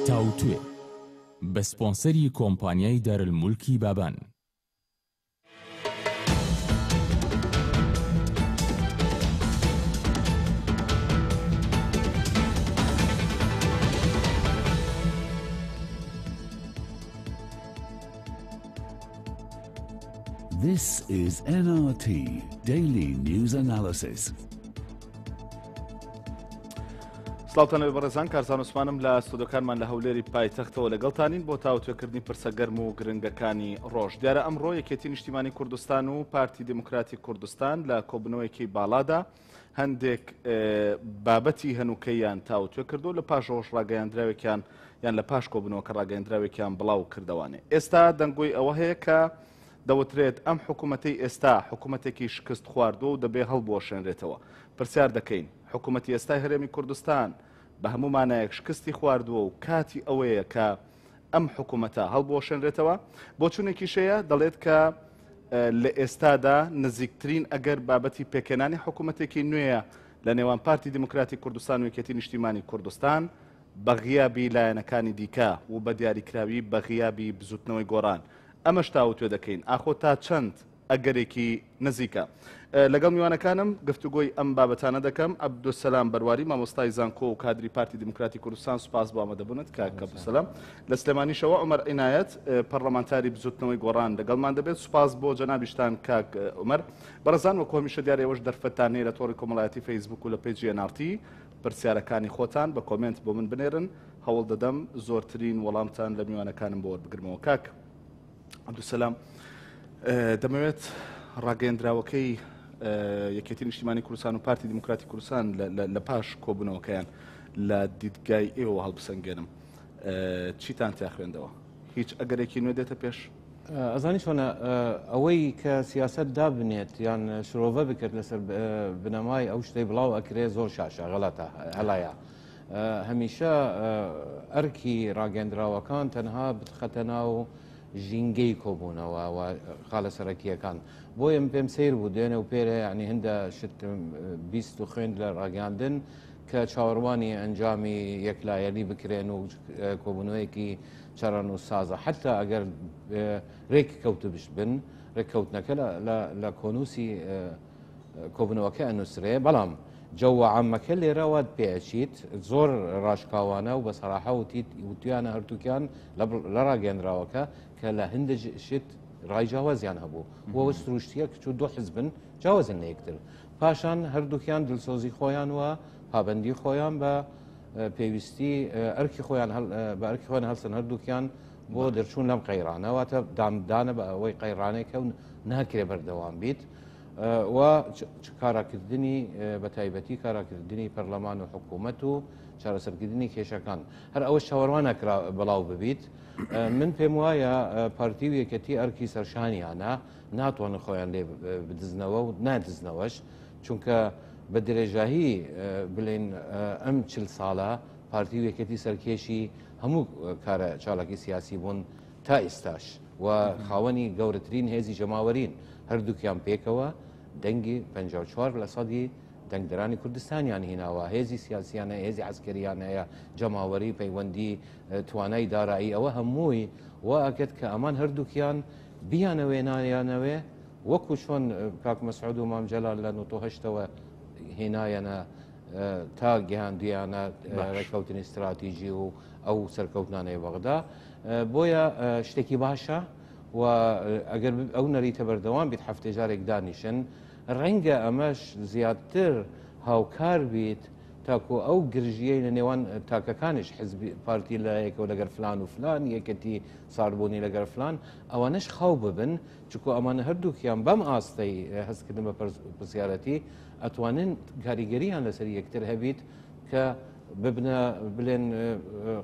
تاوتوێ بە سپۆنسەری کۆمپانیای دارالمولکی بابان. This is NRT Daily News Analysis. سڵاوتان بەڕێزان، کارزان عوسمانم لە ستودیۆکانمان لە هەولێری پایتەختەوە لەگەڵتانین بۆ تاوتوێکردنی پرسە گەرم و گرنگەکانی ڕۆژ. دیارە ئەمڕۆ یەکێتی نیشتیمانی کوردستان و پارتی دموکراتی کوردستان لە کۆبنەوەیەکی باڵادا هەندێک بابەتی هەنووکەیان تاوتوێ کردو لە پاش ڕۆژ ڕاگەیاندراوێکیان یان لە پاش کۆبنەوەکە ڕاگەیاندراوێکیان بڵاو کردوانێ. ئێستا دەنگۆی ئەوە هەیە کە دەوترێت ئەم حکوومەتەی ئێستا حکوومەتێکی شکست خواردووە و دەبێ هەڵبوەشێنرێتەوە. پرسیار دەکەین حکوومەتی ئێستای هەرێمی کوردستان بە هەموو مانایەک شکستی خواردووە و کاتی ئەوەیە کە ئەم حکوومەتە هەڵبوەشێنرێتەوە. بۆ چونێکیشەیە دەڵێت کە لە ئێستادا نزیکترین ئەگەر بابەتی پێکێنانی حکوومەتێکی نوێیە لە نێوان پارتی دموکراتی کوردستان و یەکێتی نیشتیمانی کوردستان بە غیابی لایەنەکانی دیکە و بە دیاریکراوی بە غیابی بزوتنەوەی گۆڕان. ئەمەش تاوتوێ دەکەین ئاخۆ تا چەند ئەگەرێکی نزیکە. لەگەڵ میوانەکانم گفتوگۆی ئەم بابەتانە دەکەم. عەبدولسەلام بەرواری مامۆستای زانکۆ و کادری پارتی دموکراتی کوردستان، سوپاس بۆ ئامادەبوونت کاک عەبدولسەلام. لە سلێمانیشەوە عومەر عینایەت پەرلەمانتاری بزوتنەوەی گۆڕان لەگەڵمان دەبێت. سوپاس بۆ جەنابیشتان کاک عومەر. بەڕێزان، وەکو هەمیشە دیارە ئێوەش دەرفەتانەیە لە تۆڕی کۆمەڵایەتی فەیسبوک و لە پێیجی NRT پرسیارەکانی خۆتان بە کۆمنت بۆ من بنێرن، هەوڵ دەدەم زۆرترین وەڵامتان لە میوانەکانم بۆ وەربگرمەوە. کاک عەبدولسەلام، دەمەوێت ڕاگەیەندراوەکەی یەکێتی نیشتیمانی کوردستان و پارتی دموکراتی کوردستان لە پاش کۆبوونەوەکەیان لە دیدگای ئێوە هەڵبسەنگێنم. چیتان تیا خوێندەوە؟ هیچ ئەگەرێکی نوێ دێتە پێش؟ ئەزانی چۆنە ئەوەی کە سیاست دابنێت یان شرۆڤە بکرد لەسەر بنەمای ئەو شتەی بڵاو ئەکرێ زۆر شاشە غەڵەتە هەڵایە. هەمیشە ئەرکی ڕاگەیەندراوەکان تەنها بخەتە ناو ژینگەی کۆبوونەوە و خاڵە سەرەکیەکان. بۆیە پێم سیر بوو دوێنێ و پێرە ینی هەندە شت بیست و خوێند لە ڕاگەاندن کە چاوەڕوانی ئەنجامی یەکلایەنی بکرێن و کۆبوونەوەیەکی چەڕەن و سازە. حتا ئەگەر ڕێک کەوتبش بن، ڕێککەوتنەکە لە کۆنووسی کۆبوونەوەکە ئەنووسرێ، بەڵام جەوە عامەکە لێرەوە پێچیت زۆر ڕاشکاوانە و بە سەراحە وتیانە هەردووکیان لە ڕاگەیەندراوەکە کە لە هەندە شت ڕایجاوازیان هەبوو بۆ سروشتیە کچ و دوو حزبن جیاوازن لە یەکتر. پاشان هەردووکیان دڵسۆزی خۆیان وە پابەندی خۆیان بە پێویستی ئەرکی خۆیان بە ئەرکی خۆیان هەڵسن هەردووکیان بۆ دەرچوون لەم قەیرانەوەتە دامدانە بە ئەوەی قەیرانێکە و ناکرێ بەردەوام بیت و کاراکردنی بە تایبەتی کاراکردنی پەرلەمان و حکوومەت و چارەسەرکردنی کێشەکان هەر ئەوە چاوەڕوانە بەڵاو ببیت. من پێم وایە پارتی و یەکەتی ئەرکی سەرشانیانە ناتوانن خۆیان لێ بدزنەوە و نادزنەوەش، چونکە بە درێژایی بڵێن ئەم 40 ساڵە پارتی و یەکەتی سەرکێشی هەموو کارە چاڵکی سیاسی بوون تا ئێستاش و خاوەنی گەورەترین هێزی جەماوەرین هەردووکیان پێکەوە دەنگی 54% دەنگدەرانی کوردستانیان هیناوە. هێزی سیاسیانە، هێزی عسکەریانەیە، جەماوەری، پەیوەندی، توانای دارایی، ئەوە هەمووی وا ئەکرد کە ئەمان هەردووکیان بیانەوێ نایانەوێ وەکو چۆن کاک مەسعود و مام جەلال لە 98ەوە هێنایەنە تا گەیاندویانە ڕێککەوتنی استراتیژی و ئەو سەرکەوتنانەی بەغدا. بۆیە شتێکی باشە و ئەگەر ئەو نەریتە بەردەوام بیت هەفتەی جارێک دانیشن، ڕەنگە ئەمەش زیاتر هاوکار بیت تاکو ئەو گرژیەی لە نێوان تاکەکانش حزبی پارتی لایەکەوە لەگەر فلان و فلان یەکەتی ساربوونی لەگەر فلان ئەوانش خاو ببن، چکو ئەمانە هەردووکیان بەم ئاستەی هەستکردن بە پرسیارەتی ئەتوانن کاریگەریان لەسەر یەکتر هەبیت کە ببنە بڵێن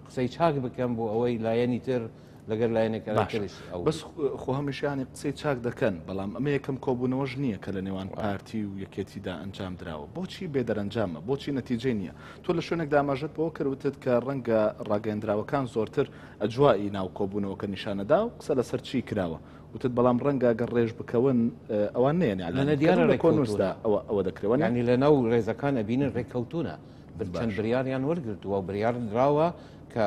قسەی چاک بکەم بۆ ئەوەی لایەنی تر لەگەر لایەنێکەکەش بەس خۆ هەمیشیانی قسەی چاک دەکەن، بەڵام ئەمە یەکەم کۆبوونەوەش نییە کە لە نێوان پارتی و یەکێتیدا ئەنجام درراوە. بۆچی بێدەرەنجامە؟ بۆچی نەتیجەی نییە؟ تۆ لە شوێنێک داماژت بۆ کردوتت کە ڕەنگە ڕاگەیەندراوەکان زۆرتر ئەجوایی ناو کۆبوونەوەکە نیشانەدا و قسە لەسەر چی کراوە وتت، بەڵام ڕەنگە گەر ڕێژ بکەون ئەوان نێن لە دیارە کۆنووسدا ئەوە دەکرێت ینی لە ناو ڕێزەکان ئەبینن ڕێککەوتونە چەند بریاریان وەرگرتووە و بریار دراوە کە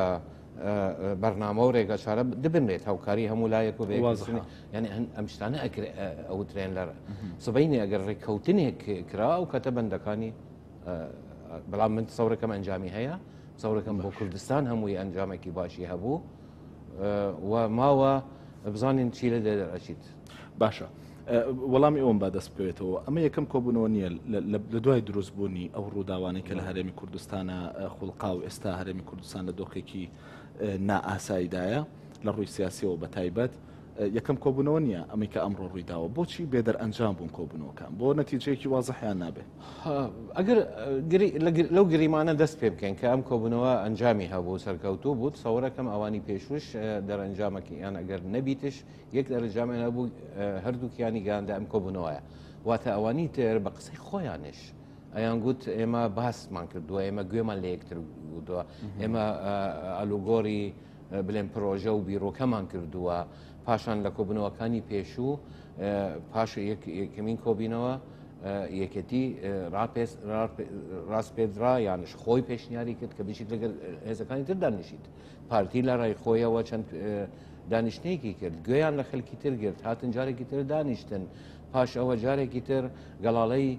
برنامه و ڕێگەچارە دبنرێت هاوکاری هەموو لایەک و واضحە. ینی ئەم شتانە ئەوترێن لە سبەینێ ئەگەر ڕێککەوتنێک کرا و کەتە بەندەکانی بەڵام من سەورەکەم ئەنجامی هەیە سەورەکەم بۆ کوردستان هەمووی ئەنجامێکی باشی هەبوو و ماوە بزانین چی لە دەرەچیت. باشە وەڵامی ئەوم با دەست بکەوێتەوە ئەمە یەکەم کۆبوونەوە نییە لە دوای دروستبوونی ئەو ڕووداوانەی کە لە هەرێمی کوردستانە خوڵقا و ئێستا هەرێمی کوردستان لە دۆخێکی نائاساییدایە لە ڕووی سیاسیەوە بە تایبەت یەکەم کۆبوونەوە نییە ئەمەی کە ئەمڕۆ ڕوویداوە بۆچی بێدەر ئەنجام بوون کۆبوونەوەکان بۆ نەتیجەیەکی وازەحیان نابێ ئەگەر لەو گریمانە دەست پێ بکەین کە ئەم کۆبوونەوە ئەنجامی هەبوو سەرکەوتوو بوو سەوەرەکەم ئەوانی پێشوش دەرەنجامەکی یان ئەگەر نەبیتش یەک دەرەنجامیان هەبوو هەردووکیانی گەیاندە ئەم کۆبوونەوەیە واتە ئەوانی تر بە قسەی خۆیانش ئەیان گوت ئێمە باسمان کردووە ئێمە گوێمان لە یەکتر بووە ئێمە ئەلوگۆری بڵێن پرۆژە و بیرۆکەمان کردووە پاشان لە کۆبنەوەکانی پێشوو پاش یەکەمین کۆبینەوە یەکەتی ڕاست پێدرا یانش خۆی پێشنیاری کرد کە بچیت لەگەر هێزەکانی تر دانیشیت پارتی لە ڕای خۆیەوە چەند دانیشتێکی کرد گوێیان لە خەلکی تر گرت هاتن جارێکی تر دانیشتن پاش ئەوە جارێکی تر گەڵاڵەی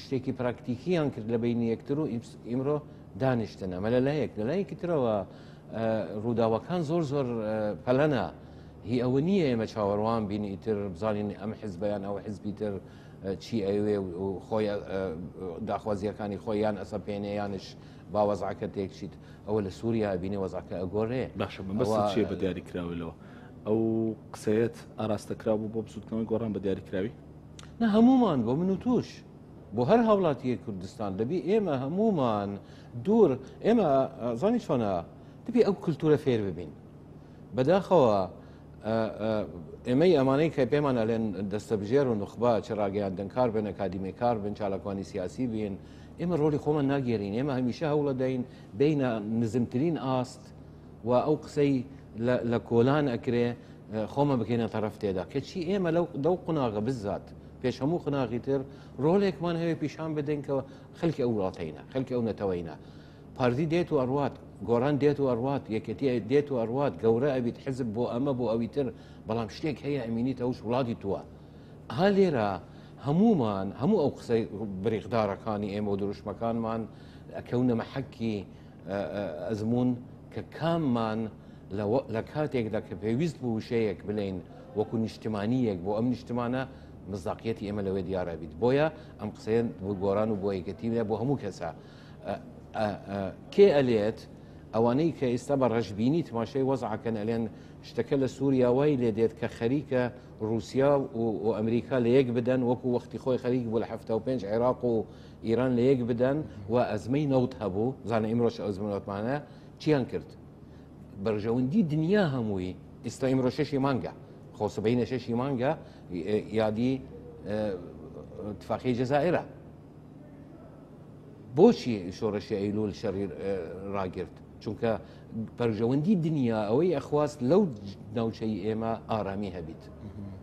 شتێکی پراکتیکیان کرد لە بینی یەکتر و ئیمڕۆ دانیشتن ئەمە لەلایەک لەلایەکی ترەوە ڕووداوەکان زۆر زۆر پەلەنە هی ئەوە نییە ئێمە چاوەڕوان بینی ئیتر بزانین ئەم حیزبیان ئەو حیزبی تر چی ئەوێ و خۆی داخوازیەکانی خۆیان ئەسە پێێنەیانش با وەزعکە تێکشیت ئەوە لە سووریا بینی وەزعکە ئەگۆڕێ باشە بەس چێ بە دیاریکراویلەوە ئەو قسەیەت ئاراستەکرا بوو بۆ بسووتنەوەی گۆڕان بە دیاریکراوی نە هەمومان بۆ من و توش بۆ هەر هاوڵاتیە کوردستان دەبی ئێمە هەمومان دوور ئێمە زانی چۆنە دەبی ئەو کولتورە فێر ببین بەداخەوە ئێمەی ئەمانەی کە پێمان ئەلێن دەستەبژێر و نوخبا چڕاگەیان دەنکار بن ئەکادیمیکار بن چالاکوانی سیاسی بین ئێمە ڕۆلی خۆمان ناگێرین ئێمە هەمیشە هەوڵە دەین بینە نزمترین ئاست و ئەو قسەی لە کۆلان ئەکرێ خۆمە بکەینە تەرەف تێدا کەچی ئێمە لەو قوناغە بزات پێش هەموو قناغی تر ڕۆڵێکمان هەوێ پیشان بدەینکەوە خەلکی ئەو وڵاتەینە خەلکی ئەو نەتەوەینە پاردی دێت و ئەڕوات گۆڕان دێت و ئەڕوات یەکەتی دێت و ئەڕوات گەورە ئەبیت حزب بۆ ئەمە بۆ ئەوی تر بەڵام شتێک هەیە ئەمینیت ئەوش وڵاتی تووە ها لێرە هەمومان هەموو ئەو قسەی بریقدارەکانی ئێمە و دروشمەکانمان ئەکەونە مەحەکی ئەزمون کە کاممان لە کاتێکدا کە پێویست بوو وشەیەک بڵێن وەکو نیشتمانیەک بۆ ئەم نیشتمانە مزداقیەتی ئێمە لەوێ دیارە بیت بۆیە ئەم قسەیە بۆ گۆڕان و بۆ یەکەتی بۆ هەموو کەسە کێ ئەلێت ئەوانەی کە ئێستا بە ڕەشببینی تماشای وەزعکەن ئەلێن شتەکە لە سووریا وای لێ دێت کە خەریکە رووسیا و ئەمریکا لە یەک بدەن وەکو وەختی خۆی خەریک بوو لە 75 عێراق و ئیران لە یەک بدەن و ئەزمەی نەوت هەبوو زانە ئیمڕۆژ ئەزمەوتمانە چیان کرد بەرژەوەندی دنیا هەمووی ئێستا ئیمڕۆ 6 مانگە خۆسبەینە 6 مانگە یادی اتفاقی جەزائرە بۆچی شۆڕەشی ئەیلول شەڕی ڕاگرت چونکە بەرژەوەندی دنیا ئەوەی ئەخواست لەو ناوچەی ئێمە ئارامی هەبیت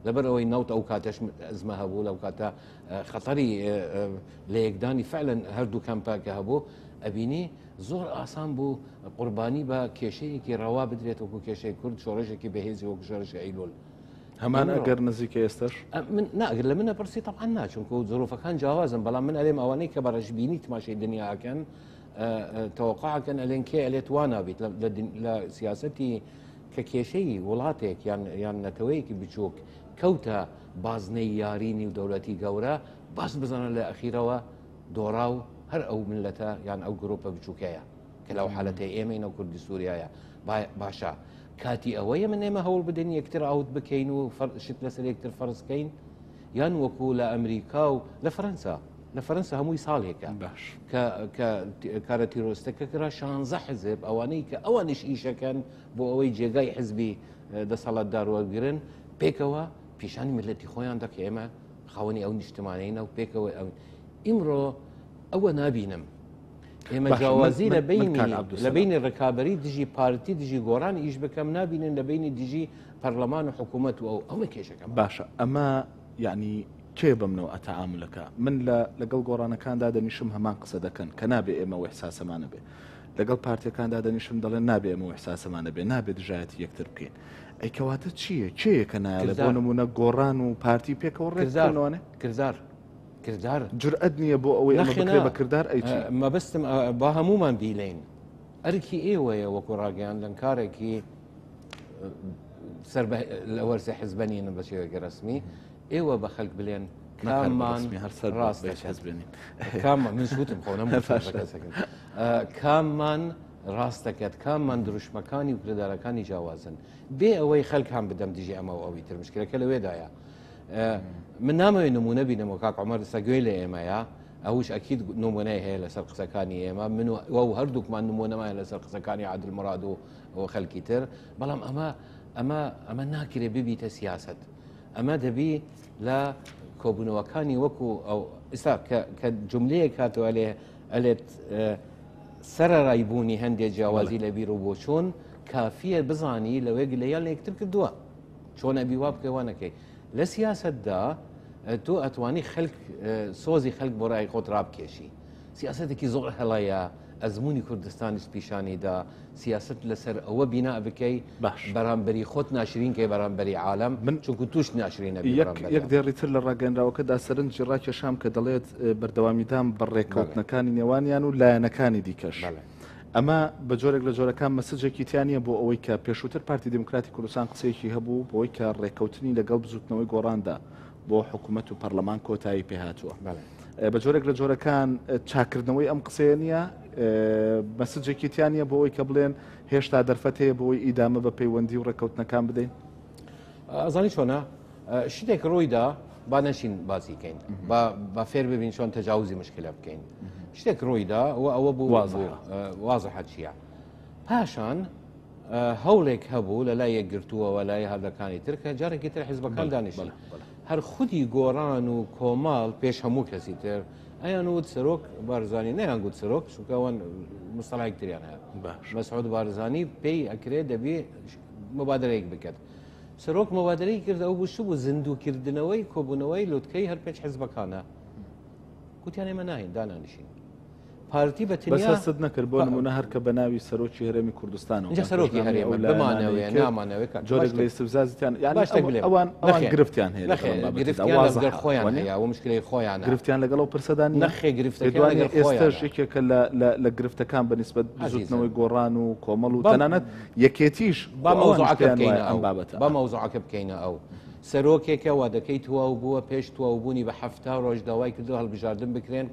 لەبەر ئەوەی ناوت ئەو کاتەش ئەزمە هەبوو لەو کاتە خەتەری لە یەکدانی فعلەن هەردوو کەمپاکە هەبوو ئەبینی زۆر ئاسان بوو قوربانی بە کێشەیەکی ڕەوا بدرێت وەکو کێشەی کورد شۆڕژێکی بەهێزی وەکو شۆڕشی ئەیلول هەمان ئەگەر نزیکە ئێستش ناگەر لە منە پرسی تەبعاً ناچونکە و زۆرۆفەکان جیاوازن بەڵام من ئەلێم ئەوانەی کە بە ڕەشببینی تماشای دنیاکەن تەوەقعکەن ئەلێن کێ ئەلێت وا نابیت لە سیاسەتی کە کێشەی وڵاتێک یان نەتەوەیەکی بچووک کەوتە بازنەی یارینی و دەوڵەتی گەورە باس بزانە لە ئەخیرەوە دۆڕا و هەر ئەو ملەتە یان ئەو گرۆپە بچووکەیە کە لەو حالەتەی ئێمەینە کوردی سووریایە باشە کاتی ئەوەیە من ئێمە هەوڵ بدەین یەکتر ئاوت بکەین و شت لەسەر یەکتر فەرزکەین یان وەکو لە ئەمریکا و لە فەرەنسا هەمووی ساڵێکە باش کە کارە تیرۆستەکە کرا 16 حزب ئەوانەی کە ئەوانش ئیشەکەن بۆ ئەوەی جێگای حزبی دەسەڵاتدار وەرگرن پێکەوە پیشانی ملەتی خۆیان دەکە ئێمە خاوەنی ئەو نیشتمانەیە و پێکەوە ئیمڕۆ ئەوە نابینم ئێمە جیاوازی لە بینی ڕکابەری دژی پارتی دژی گۆڕان ئیش بکەم نابینن لە بینی دژی پەرلەمان و حکوومەت و ئەومە کێشەکەم باشە ئەمە یعنی کێ بمنەوە ئەتەعاملەکە من لەگەڵ گۆڕانەکاندا دەنیشم هەمان قسە دەکەن کە نابێ ئێمە و احساسەمانە بێ لەگەڵ پارتیەکاندا دەنیشن دەڵێن نابێ ئەمە ئەحساسەمانە بێ نابێت دژایەتی یەکتر بکەین ئەی کەواتە چییە کێیەکە نایە بۆ نمونە گۆڕان و پارتی پێکەوە ڕێکردنەوەنێ کردار جورئەت نییە بۆ ئەوەی ئەمە بکرێ بە کردار ئەیچی مەبەستم با هەمومان بیلین ئەرکی ئێوەیە وەکو ڕاگەیاندن کارێکی سەر لە وەرزە حزبەنینە بە شێوەیەکی ڕسمی ئێوە بە خەڵک بلێن کاممان ڕاست حزبێنین کاممان من سوتم خۆنم کاممان ڕاستەکەت کاممان دروشمەکانی و کرێدارەکانی جیاوازن بێ ئەوەی خەڵک هەم بدەم دژی ئەمە و ئەوی تر مشکلەکە لەوێدایە من نامەوێت نمونە بینەوە کاک عومەر سەگوێ لە ئێمەیە ئەوش ئەکید نمونەی هەیە لەسەر قسەکانی ئێمە من و هەردووکمان نمونەمایە لەسەر قسەکانی عادل مراد و خەڵکی تر بەڵام ئەمە ناکرێ ببیتە سیاست ئەمە دەبی لە کۆبوونەوەکانی وەکو ئەو ئێستا کە جملەیە کاتەوە لێ ئەلێت سەرڕایبوونی هەندێک جیاوازی لە بیر و بۆ چۆن کافیە بزانی لەوەی لەیان لە یەکتر کردووە چۆن ئەبی وا بکەوانەکەی لە سیاستدا تۆ ئەتوانی خەڵک سۆزی خەڵک بۆ ڕای خۆت ڕابکێشی سیاسەتێکی زۆر هەڵەیە ئەزمموی کوردستانیش پیشانیدا سیاست لەسەر ئەوە بینا بکەی بەرامبەری خۆت ناشرینکەی بەرامبەری عالم من چونکو توش ناشرینە یەک دێڕیتر لە ڕاگەنراوەکەدا سەرنجی ڕاکێشام کە دەڵێت بەردەوامیدان بەڕێکەوتنەکانی نێوانیان و لایەنەکانی دیکەش ئەمە بە جۆرێک لە جۆرەکان مەسجێکی تیانە بۆ ئەوەی کە پێشووتر پارتی دموکراتی کوردستان قسەیەکی هەبوو بۆی کە ڕێکەوتنی لەگەڵ بزوتنەوەی گۆڕاندا بۆ حکوومەت و پەرلەمان کۆتایی پێهاتووە بە جۆرێک لە جۆرەکان چاکردنەوەی ئەم قسەیە نییە مەسجێکی تیانە بۆ ئەوی کە بڵێن هێشتا دەرفەت هەیە بۆی ئیدامە بە پەیوەندی و ڕێکەوتنەکان بدەین ئەزانی چۆنە شتێک ڕوویدا با نەشین بازیکەین با فێر ببین چۆن تەجاوزی مشکلە بکەین شتێک ڕوویدا و ئەوە بوو وازەحە چییە پاشان هەوڵێک هەبوو لە لای یەکگرتووەوە لای هەردەکانی تر کە جارێکی تر حیزبەکان دانیشتن هەر خودی گۆڕان و کۆماڵ پێش هەموو کەسی تر ئەیان وت سەرۆک بارزانانی نەیان گوت سەرۆک چونکەوان مستەڵایەک تریان هەیە مەسعود بارزانی پێی ئەکرێت دەبێ مبادرەیەک بکات سەرۆک مبادرەی کرد ئەو بوو بوو زیندووکردنەوەی کۆبوونەوەی لوتکەی هەر پێنج حیزبەکانە گوتیان ئێمە ناهین دانانیشین پارتی بە تەنیا بەسەد نەکرد بۆ نمونە هەر کە بەناوی سەرۆکی هەرێمی کوردستانەوە اینجا سەرۆکی هەرێمە بمانەوێ نامانەوێت جۆرێک لە سبزازیان ئەوان گرفتیان هەیە خۆیان هەیە و مشکلەی خۆیان گرفتیان لەگەڵ پرسەدان نەخێ گرفتەکان ئێستاشێکێکە لە گرفتەکان بەنسبەت بزوتنەوەی گۆڕان و کۆمەڵ و تەنانەت یەکێتیش با مەوزوعەکە بکەینە ئەم بابەتە با مەوزوعەکە بکەینە ئەو سەرۆکێکە وا دەکەی تواو بووە پێش تواوبوونی بە 7 ڕۆژ داوای کردو هەڵبژاردن بکرێن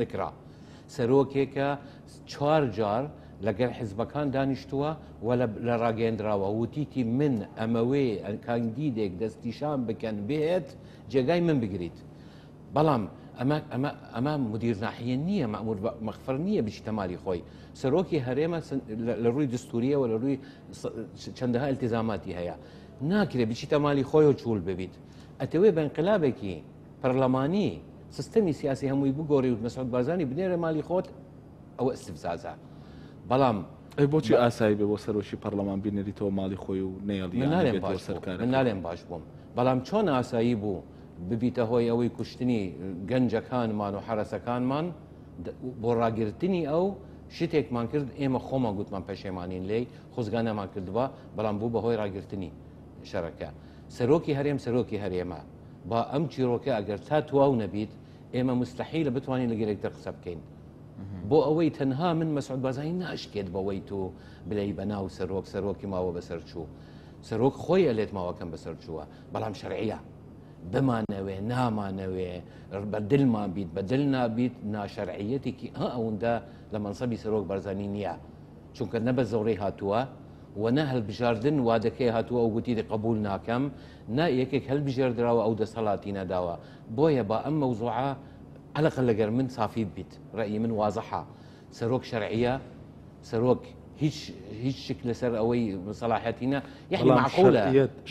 نکرا سەرۆکێکە 4 جار لەگەڵ حیزبەکان دانیشتووە و لە ڕاگەندراوە وتیتی من ئەمەوێ کاندیدێک دەستیشان بکەن بێت جێگای من بگریت بەڵام ئەمە مدیر ناحیە نییە مەمور مەخفر نییە بچیتە مالی خۆی سەرۆکی هەرێمە لە ڕووی دستوریەوە لە ڕووی چەندەها التیزاماتی هەیە ناکرێت بچیتە مالی خۆی و چول ببیت ئەتەوێ بە انقلابێکی پەرلەمانی سیستەمی سیاسی هەمووی بگۆڕی و مەسعود بارزانی بنێرە مالی خۆت ئەوە استفزازە بەڵام بۆچی ئاسایی بێ بۆ سەرۆکی پەرلەمان بینێریتەوە مالی خۆی و نێڵی من نالێم باش بووم بەڵام چۆن ئاسایی بوو ببیتە هۆی ئەوەی کوشتنی گەنجەکانمان و حرەسەکانمان بۆ ڕاگررتنی ئەو شتێکمان کرد ئێمە خۆمان گوتمان پەشێمانین لێی خۆزگانەمان کردووە بەڵام بوو بەهۆی ڕاگررتنی شەڕەکە سەرۆکی هەرێم سەرۆکی هەرێمە با ئەم چیرۆکە ئەگەر تا تواو نەبیت ئێمە مستحیلە بتوانین لەگەرێکتر قسە بکەین بۆ ئەوەی تەنها من مەسعود بارزانی ناشکێت بەوەی تۆ بلەی بەناو سەرۆکی ماوە بەسەر چوو سەرۆک خۆی ئەلێت ماوەکەم بەسەر چووە بەڵام شەرعیە بمانەوێ نامانەوێ بەدلمان بیت بەدل نابیت ناشەرعیەتێکی ئەوەندە لە مەنسەبی سەرۆک بارزانی نییە چونکە نە بە زەوڕەی هاتووە و نە هەڵبژاردن وادەکەی هاتووە و گوتی قبول ناکەم نا یەکێک هەڵبژێردراوە ئەو دەسەڵاتی نەداوە بۆیە با ئەم مەوزوعە عەلەقە لەگەر من صافی بیت ڕەئی من وازەحە سەرۆک شەرعیە سەرۆک هیچ شک لەسەر ئەوەی سەلاحەتینە یعنی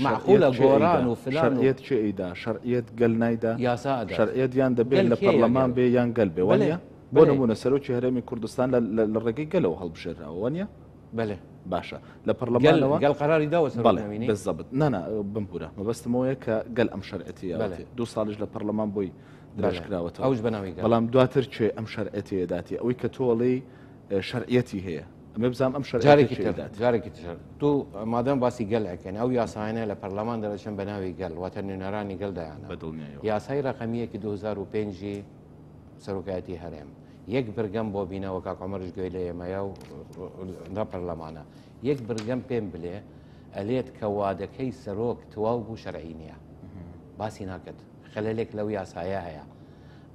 معقولە گۆڕان و فلان شەرعیەت چ ئیدا شەرعیەت گەل نایدا یاسادا شەرعیەت یان دەبێت لە پەرلەمان بێ یان گەل بێ وانە بۆ نمونە سەرۆکی هەرێمی کوردستان لە ڕێگەی گەلەوە هەڵبژێراوە وانە بەێ باشە لە پەرلەمانەوە گەل قەراری داوە بەڵێ بالضبط نانا بمپورە مەبەستمەوەیە کە گەل ئەم شەرعەتی 2 ساڵیش لە پەرلەمان بۆی درێژکراوەتەوە ئەوش بەناوی بەڵام دواتر چێ ئەم شەرعەتیە داتی ئەوەی کە تۆڵی شەرعەتی هەیە ئەمە بزانام ئەم جارێکی تر تو مادەم باسی گەلەکەن ئەو یاسایانە لە پەرلەمان دەرەچن بە ناوی گەل واتە نوێنەرانی گەلدایانە یاسای ڕقەمیەکی 2005 سەرۆکایەتی هەرێم یەک برگەم بۆ بینەوە کاک عومەرش گوێی لە ئێمەیە و لە پەرلەمانە یەک برگەم پێم بڵێ ئەلێت کە وادەکەی سەرۆک تواو بوو شەرعی نییە باسی ناکرد خەلەلێک لەو یاسایە هەیە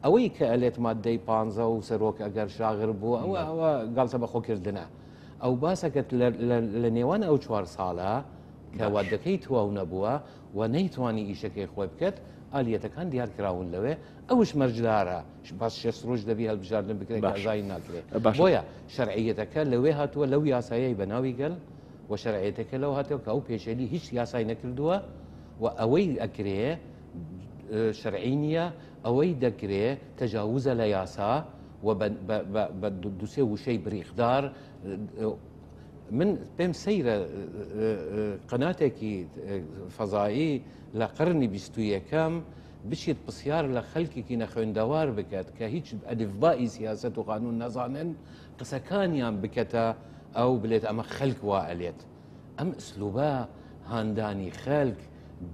ئەوەی کە ئەلێت مادەی 15 و سەرۆک ئەگەر شاغر بوو ئەوە گاڵتە بەخۆکردنە ئەو باسەکەت لە نێوان ئەو 4 ساڵە کە وادەکەی تواو نەبووە و نەیتوانی ئیشەکەی خۆی بکەت ئالیەتەکان دیارکراون لەوێ ئەوش مەرجدارە باش 6 ڕۆژ دەبی هەڵبژاردن بکرێت ئازایی ناکرێت بۆیە شەرعیەتەکە لەوێ هاتووە لەو یاسایەی بە ناوی گەل و شەرعیەتەکە لەو هاتەوە کە ئەو پێشێلی هیچ یاسای نەکردووە و ئەوەی ئەکرێ شەرعی نییە ئەوەی دەکرێ تەجاوزە لە یاسا و بە دووسێ وشەی بریخدار من پێم سەیرە قەناتێکی فەزایی لە قرنی 21ەم بچێت پرسیار لە خەڵکێکی نەخوێندەوار بکات کە هیچ ئەلیفبائی سیاسەت و قانون نەزانن قسەکانیان بکەتە ئەو بلێت ئەمە خەڵک وا ئەلێت ئەم ئسلوبە هاندانی خەڵک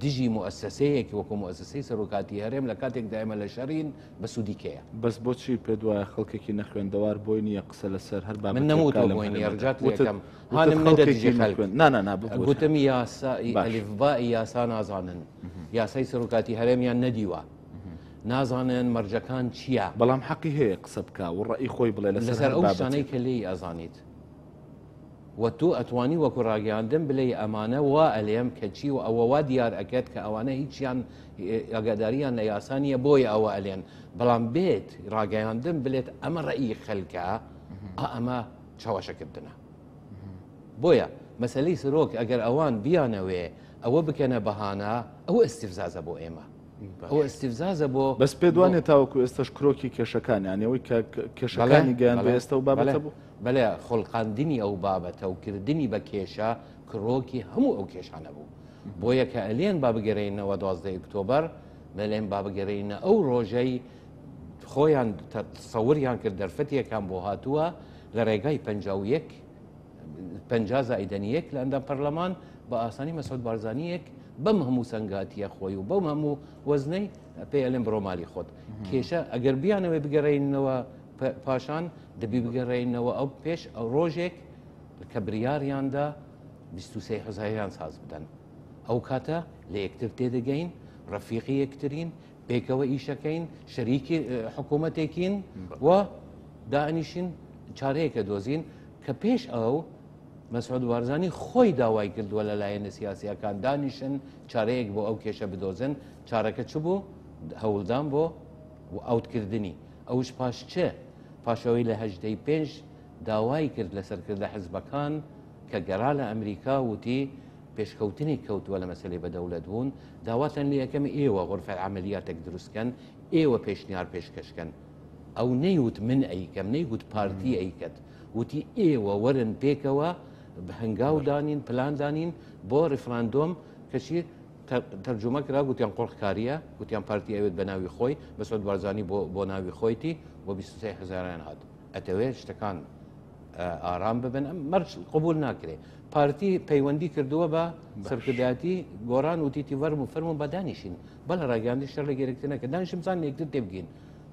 دژی مؤسسەیەکی وەکو مؤسسەی سەرۆکاتی هەرێم لە کاتێک دائمە لە شەڕین بە سوودیکەیە بەس بۆچی پێ دوایە خەڵکێکی نەخوێندەوار بۆی نییە قسە لەسەر هەر من نەموتە بۆی نیێڕجات لەکەم هانم نەدەدیجی خەڵک گوتمی یاسای ئەلیفبائی یاسا نازانن یاسای سەرۆکاتی هەرێمیان نەدیوە نازانن مەرجەکان چییە بەڵام حەقی هەیە قسە بکە و ڕێی خۆی بڵێ لەسەر ئەو شانەی کە لێی ئەزانیت و تو ئەتوانی وەکو ڕاگەاندن بلێ ئەمانە وا ئەلێم کە چی و ئەوە وا دیار ئەکات کە ئەوانە هیچیان ئاگاداریان لە یاسانیە بۆی ئەوە ئەلێن بەڵام بێت ڕاگەیاندن بلێت ئەمە ڕێی خەلکە ئەمە چاوەشەکردنە بۆیە مەسلەی سرۆک ئەگەر ئەوان بیانەوێ ئەوە بکەنە بەهانە ئەوە ئستیفزازە بۆ ئێمە ئەوە ئستیفزازە بۆ بەس پێ دوانێت تاوەکو ئێستش کرۆکی کێشەکانیانەوەی کە کێشەکانی گەیان بە ئێستا و بابەتە بوو بەڵێ خۆڵقاندنی ئەو بابەتە و کردنی بە کێشە کرۆکی هەموو ئەو کێشانە بوو بۆیە کە ئەلێن با بگەڕێنەوە 12 ئۆکتۆبەر مەلێن با بگەڕێنە ئەو ڕۆژەی خۆیان تەسەوریان کرد دەرفەتێکان بۆ هاتووە لە ڕێگای 50 زائیدەنیەک لە ئەندام پەرلەمان بە ئاسانی مەسعود بارزانیەک بەم هەموو سەنگاتیە خۆی و بەم هەموو وەزنەی پێ ئەلێن بڕۆ مالی خۆت کێشە ئەگەر بیانەوەی بگەڕێنەوە پاشان دەبی بگەڕێنەوە ئەو پێش ئەو ڕۆژێک کە بریاریاندا 23,000 ساز بدەن ئەو کاتە لە یەکتر تێدەگەین ڕەفیقی یەکترین پێکەوە ئیشەکەین شەریکی حکوومەتێکین و دائنیشین چارەیەکە دۆزین کە پێش ئەو مەسعود بارزانی خۆی داوای کردووە لە لایەنە سیاسیەکان دانیشن چارەیەک بۆ ئەو کێشە بدۆزن چارەکە چ بوو هەوڵدان بۆ ئاوتکردنی ئەوش پاش چێ پاشەوەی لە 85 داوای کرد لەسەرکرد لە حزبەکان کە گەڕا لە ئەمریکا وتی پێشکەوتنی کەوتووە لە مەسلەی بەدەوڵەت بوون داواتەن لە یەکەمی ئێوە غرفە عملیاتێک دروستکەن ئێوە پێشنیار پێشکەشکەن ئەو نەیوت من ئەیکەم نەیگوت پارتی ئەیکەت وتی ئێوە وەرن پێکەوە هەنگاو دانین پلان دانین بۆ ڕفراندۆم کەچی تەرجمە کرا گوتیان قۆڕخکاریە گوتیان پارتی ئەوێت بە ناوی خۆی مەسعود بارزانی بۆ ناوی خۆیتی بۆ 23,000 هات ئەتەوێت شتەکان ئارام ببن مەرج قبول ناکرێ پارتی پەیوەندی کردووە بە سەرکردایەتی گۆڕان وتیتی وەرم و فەرمون بە دانیشین بەڵە ڕاگەاندی شەر لە گەرەکتنەکە دانیشم زان یەکتر تێبگین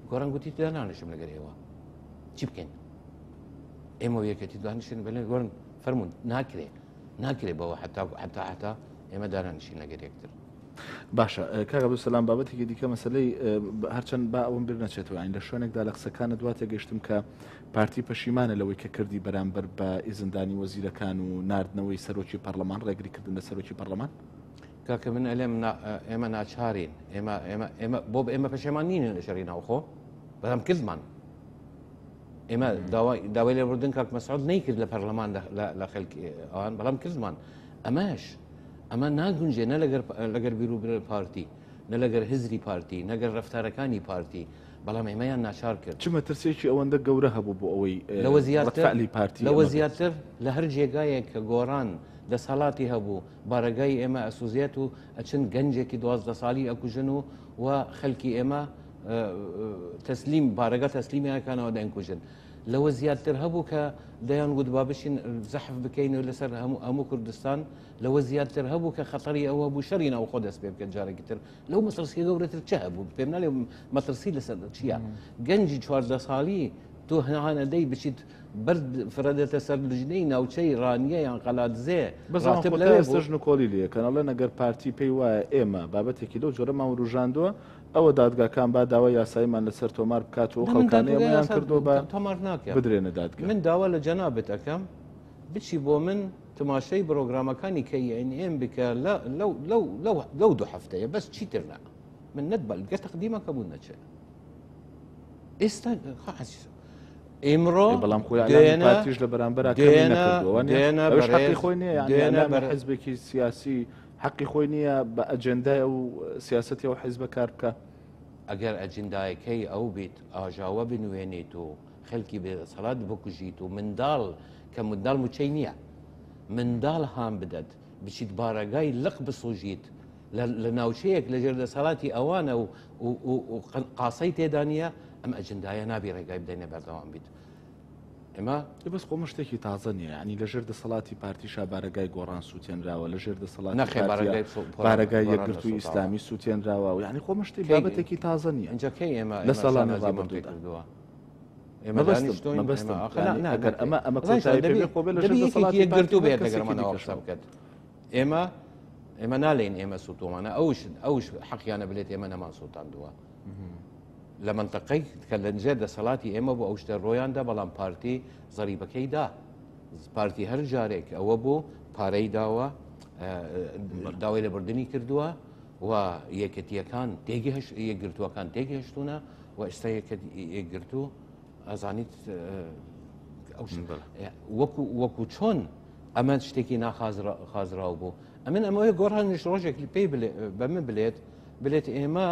گۆڕان گوتی دانانشم لەگەر ئێوە چی بکەین ئێمە یەکەتی دانیشن بڵێ گۆڕن فەرمون ناکرێ بەوە حتا ئێمە دارانشین لەگەر یەکتر باشە کاگە بسەلام بابەتێکی دیکە مەسلەی هەرچەند با ئەوم بیر نەچێتەوە ئاین لە شوێنێکدا لە قسەکانە دواتە گەشتم کە پارتی پەشیمانە لەوەی کە کردی بەرامبەر بە ئیزندانی وەزیرەکان و ناردنەوەی سەرۆکی پەرلەمان ڕێگریکردن لە سەرۆکی پەرلەمان کاکە من ئەلێم ئێمە ناچارین بۆ ئێمە پەشێمان نینن لە شەڕی ناوخۆ بەڵام کردمان ئێمە داوای لێبوردن کاک مەسعود نەیکرد لە پەرلەمان لە خەڵکی ئەوان بەڵام کردمان ئەمە ناگونجێ نە لەگەر بیرروبرە پارتی نە لەگەر هزری پارتی نەگەر ڕفتارەکانی پارتی بەڵام ئێمەیان ناچار کرد چمە ترسێکی ئەوەندە گەورە هەبوو بۆ ئەوەی لەوە زیاتر لە هەر جێگایەک کە گۆڕان دەسەڵاتی هەبوو بارەگای ئێمە ئەسوزیێت و ئەچن گەنجێکی 12 ساڵی ئەکوژن و خەلکی ئێمە تەسلیم بارەگە تەسلیمیانەکانەوە دەنکوژن لو زيادتر هبو كديان ود بابشين زحف بكين ولا سر همو كردستان لو زيادتر هبو كخطري او ابو شرين او خدس بيب كجاري كتر لو مصر سي دورة الشهب بيمنا لي مصر سي لسر شيا جنجي شوار صالي تو هنا دي بشيت برد فرادة سر الجنين او شيء رانيه يعني قلاد زي بس انا كنت استجنو كولي لي كان الله نقر بارتي بي و اما بابتك لو جرى ما روجاندو او دادگا كان بعد داوا ياسايمان لسر تومار بكاتو خلقانيه ما ينكردو با بدرين دادگا من داوا لجنابتكم بتشي بو من تماشي بروجرام كان كي يعني ام بك لا لو دو حفتيه بس شي ترنا من ندبل تقديمك ابو نتشا خاص امرو بلام خويا على بارتيج لبرامبرا كمين نكردو واش حقي خويني يعني انا حزبك سياسي حقي خويني باجندا او سياستي او حزب كاربكا اگر اجندای كي او بيت اجاوا بنوينيتو خلكي بصلاه بوكجيتو من دال كمدال متشينيا من دال هام بدد بشيت باراغاي لق بسوجيت لناوشيك لجرد صلاتي اوانا وقاصيتي دانيا ام اجندايا نابي رقاي بدينا بردوام بيت اما بس قوم شتێکی تازەنیە ینی لە ژێر دەسەڵاتی پارتیشا بارەگای گۆڕان سووتێنراوە لە ژێر دەسەڵاتی بارەگای یەکگرتووی ئیسلامی سووتێنراوە و یعنی خۆمە شتێک بابەتێکی تازە نیە ئەنجەکەی ئێمە لە ساڵانی ڕابردوودا مەبەستم ئەگەر ئەمە کۆتایی خۆ بێ لە ژێر دەسەڵاتی یەکگرتوو بێت لەگەرمانەوە قسە بکات ئێمە نالێن ئێمە سووتۆمانە ئەوش حەقیانە بلێت ئێمە نەمان سووتاندووە لە منطقەی کە لە نجێر دەسەڵاتی ئێمە بۆ ئەو شتە ڕۆیاندا بەڵام پارتی زەریبەکەی دا پارتی هەر جارێک ئەوە بوو پارەی داوە داوای لەبردنی کردووە و یەکەتیەکان یەکگرتووەکان تێگی هەشتوونە و ئێستا یەکگرتوو ئەزانیت وەکو چۆن ئەمە شتێکی ناخازراو بوو ئەمەوەی گۆڕانش ڕۆژێکی پێی بە من بلێت ئێمە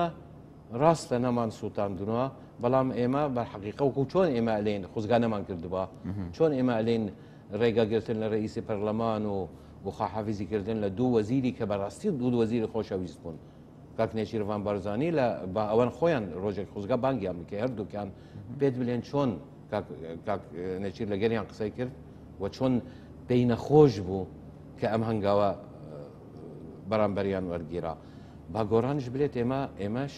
ڕاستە نەمان سووتاندنەوە بەڵام ئێمە بەحەقیقە وەکو چۆن ئێمە ئەلێن خوزگا نەمان کردووە چۆن ئێمە ئەلێن ڕێگەگرتن لە ڕئیسی پەرلەمان و خواحافیزیکردن لە دوو وەزیری کە بەڕاستی دوو وەزیری خۆشەویست بوون کاک نێچیروان بارزانی لە بە ئەوەن خۆیان ڕۆژێک خوزگا بانگیان بکە هەردووکیان پێت بلێن چۆن کاک نێچیر لەگەریان قسەی کرد و چۆن پێی نەخۆش بوو کە ئەم هەنگاوە بەرامبەریان وەرگیرا با گۆڕانش بلێت ئێمەش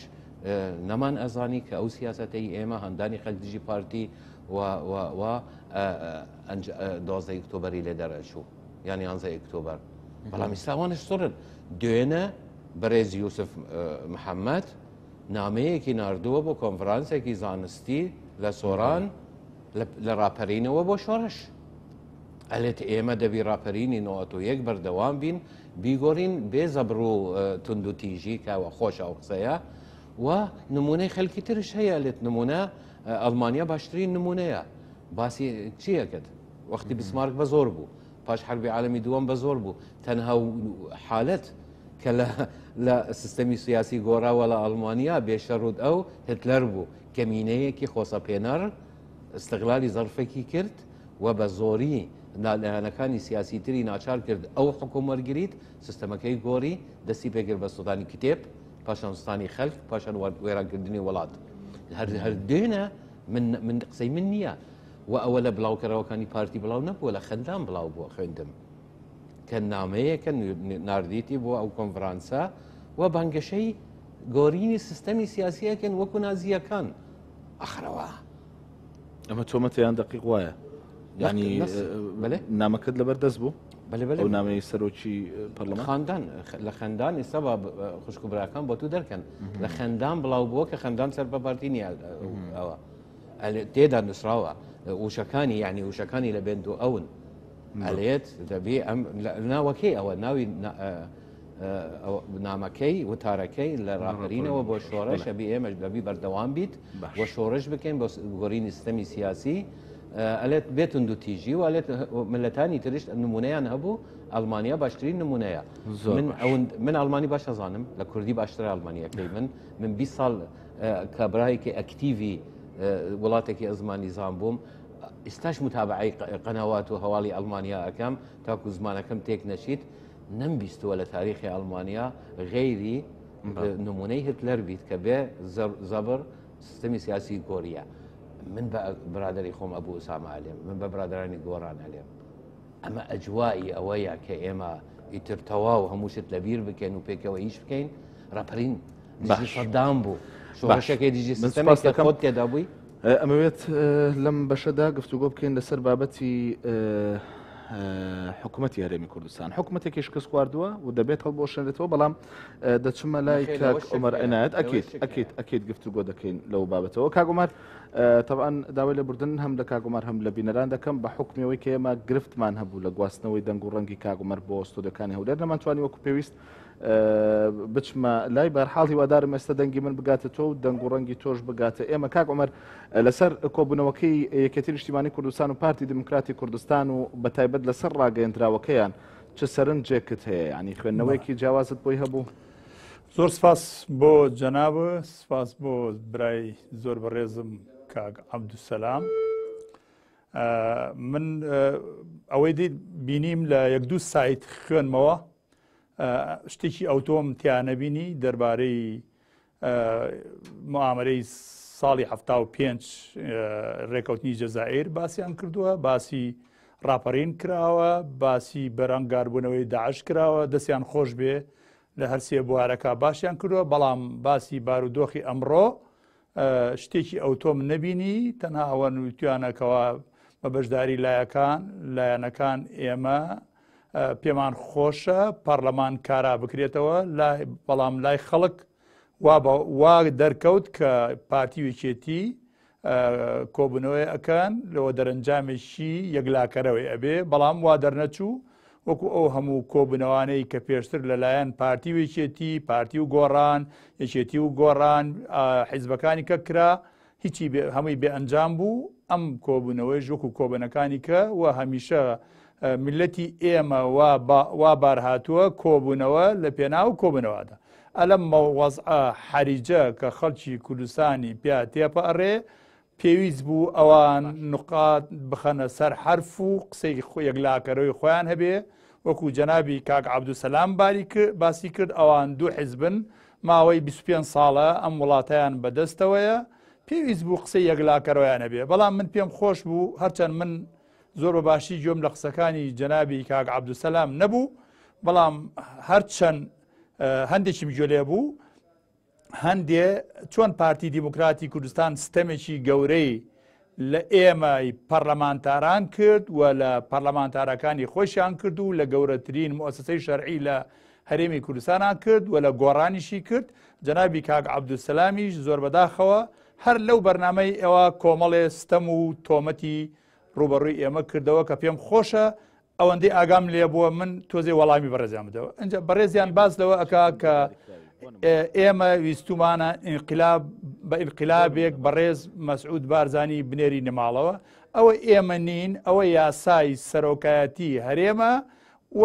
نەمان ئەزانی کە ئەو سیاسەتەی ئێمە هەندانی خەلکدژی پارتی و 12 ئۆکتۆبەری لێ دەرەچوو یان 11 ئۆکتۆبەر بەڵام ئێستاوانش سڕن دوێنە بەڕێز یوسف محەممەد نامەیەکی نردووە بۆ کۆنفرانسێکی زانستی لە سۆران لە ڕاپەرینەوە بۆ شۆڕش ئەلێت ئێمە دەبی ڕاپەرینی 91 بەردەوام بین بیگۆڕین بێ زەبر و تونند و تیژی کەوە خۆش ئەو قسەیە و نمونەی خەلکی ترش هەیە لێت نمونە ئەڵمانیا باشترین نمونەیە باسی چیەکەت وەختی بسمارک بە زۆر بوو پاش حربی عالمی دووەم بە زۆر بوو تەنها حالەت کە لە سیستەمی سیاسی گۆڕاوە لە ئەڵمانیا بێشەڕود ئەو هتلەر بوو کەمینەیەکی خۆسەپێنەر استقلالی زەرفێکی کرد و بە زۆری لایەنەکانی سیاسی تری ناچار کرد ئەو حکوومەرگریت سیستەمەکەی گۆڕی دەستی پێگر بە سوودانی کتێب پاشان سوستانی خەلک پاشان وێرانکردنی وڵات هەردوێنە من قسەی من نییە و ئەوە لە بڵاوکەرەوەکانی پارتی بڵاو نەبووە لە خەندان بڵاو بووە خوێندم کە نامەیەکە ناردیتی بۆ ئەو کۆنفرانسە و بانگەشەی گۆڕینی سیستەمی سیاسیەکەن وەکو نازیەکان ئەخرەوە ئەمە تۆمەتیان دقیق وایە ینی نامەکەت لەبەر دەست بوو ئەو نامەی سەرۆکی پەرلەمان خاندان لە خەندان ئێستا خوشک و براکان بۆ تو دەرکەن لە خەندان بڵاو بووە کە خەندان سەر بە پارتی نیە ئەوە تێدا نووسراوە وشەکانی یعنی وشەکانی لە بێن و ئەون ئەلێت دەبێ ئەم ناوەکەی ئەوە ناوی نامەکەی وتارەکەی لە ڕاپەرینەوە بۆ شۆڕش ئەبی ئێمەش دەبی بەردەوام بیت و شۆڕش بکەین بۆ گۆڕینی سیستەمی سیاسی ئەلێت بێتون دوو تیژی و ئەلێت ملەتانی تریشت نمونەیان هەبوو ئەڵمانیا باشترین نمونەیە من ئەڵمانی باش ئەزانم لە کوردی باشتر ئەڵمانیەکەی من 20 ساڵ کابراایکی ئەکتیڤی وڵاتێکی ئەزمانی زان بووم ئێستاش متابعی قەنەوات و هەواڵی ئەڵمانیا ئەەکەم تاکو زمانەکەم تێک نەچیت نەمبیستووە لە تاریخی ئەڵمانیا غەیری نمونەی هتلەر بیت کە بێ زەبر سیستەمی سیاسی گۆریە من بقى برادري خوم ابو اسامه عليهم من بقى برادراني قوران عليهم اما اجوائي اويا كايما يترتواو هموش لبير بكين وبيكا ويش بكين رابرين ديجي صدام بو شو هشكي ديجي سيستمك كود كده ابوي امويت لم بشدا گفتوگۆ بکەین لەسەر بابەتی حکوومەتی هەرێمی کوردستان حکوومەتێکیش کەس خواردووە و دەبێت هەڵبۆشێنێتەوە بەڵام دەچمە لای کاک عومەر عنایەت ئەکید گفتوگۆ دەکەین لەو بابەتەوە کاک عومەر طبعا داوای لێبوردن هەم لە کاک عومەر هەم لە بینەران دەکەم بە حکمەوەی کە ئێمە گرفتمان هەبوو لە گواستنەوەی دەنگ و ڕەنگی کاک عومەر بۆ ستۆدیۆکانی هەولێر نەمانتوانی وەکو پێویست بچمە لای بەرحاڵ هیوادارم ئێستا دەنگی من بگاتە تۆ و دەنگ و ڕەنگی تۆش بگاتە ئێمە کاک عومەر لەسەر کۆبوونەوەکەی یەکێتی نیشتیمانی کوردستان و پارتی دموکراتی کوردستان و بەتایبەت لەسەر ڕاگەیەندراوەکەیان چ سەرنجێکت هەیە ینی خوێندنەوەیەکی جیاوازت بۆی هەبوو زۆر سپاس بۆ جەنابە سپاس بۆ برای زۆر بەڕێزم کاک عەبدوسەلام من ئەوەی بینیم لە یەک دوو سایت خوێنمەوە شتێکی ئەوتۆم تیانەبینی دەربارەی معاملەی ساڵی 75 ڕێکەوتنی جەزائیر باسییان کردووە باسی ڕاپەڕین کراوە باسی بەرەنگاربوونەوەی داعش کراوە دەستیان خۆش بێ لە هەرسێ بوارەکە باشیان کردووە بەڵام باسی بارودۆخی ئەمڕۆ شتێکی ئەوتۆم نەبینی تەنها ئەوە نووتیانەکەەوە بە بەشداری لایەنەکان ئێمە پێمان خۆشە پەرلەمان کارا بکرێتەوە بەڵام لای خەڵک وا دەرکەوت کە پارتی وێکێتی کۆبوونەوەی ئەکەن لەوە دەرەنجامێکی یەکلاکەرەوەی ئەبێ بەڵام وا دەرنەچوو وەکو ئەو هەموو کۆبوونەوانەی کە پێشتر لەلایەن پارتی وێکێتی پارتی و گۆڕان یەکێتی و گۆڕان حیزبەکانی کە کرا هیچی هەمووی بێ ئەنجام بوو ئەم کۆبوونەوەی ژوەکو کۆبنەکانی کە و هەمیشە ملەتی ئێمە وا بارهاتووە کۆبوونەوە لە پێناو کۆبنەوەدا ئەلەم مەوەزعە حەریجە کە خەڵکی کوردستانی پیا تێپەڕێ پێویست بوو ئەوان نقات بخەنە سەر حرف و قسەی یەکلاکەرەوەی خۆیان هەبێ وەکو جەنابی کاک عەبدوسەلام باسی کرد ئەوان دوو حیزبن ماوەی 25 ساڵە ئەم وڵاتیان بەدەستەوەیە پێویست بوو قسەی یەکلاکەرەوەیان هەبێ بەڵام من پێم خۆش بوو هەرچەند من زۆر بە باشی گوێم لە قسەکانی جەنابی کاک عەبدوسەلام نەبوو بەڵام هەرچەند هەندێکیم گوێ لێ بوو هەندێ چۆن پارتی دیموکراتی کوردستان ستەمێکی گەورەی لە ئێمەی پەرلەمانتاران کرد و لە پەرلەمانتارەکانی خۆشیان کرد و لە گەورەترین مؤسسەی شەرعی لە هەرێمی کوردستانان کرد و لە گۆڕانیشی کرد جەنابی کاک عەبدوسەلامیش زۆر بەداخەوە هەر لەو بەرنامەی ئێوە کۆمەڵێ ستەم و تۆمەتی ڕوبەڕووی ئێمە کردەوە کە پێم خۆشە ئەوەندەی ئاگام لێ بووە من تۆزێ وەڵامی بەڕێزیان بدەوە ئەنجا بەڕێزیان باس لەوە ئەکا کە ئێمە ویستومانە بە ئینقلابێک بەڕێز مەسعود بارزانی بنێری نەماڵەوە ئەوە ئێمە نین ئەوە یاسای سەرۆکایەتی هەرێمە و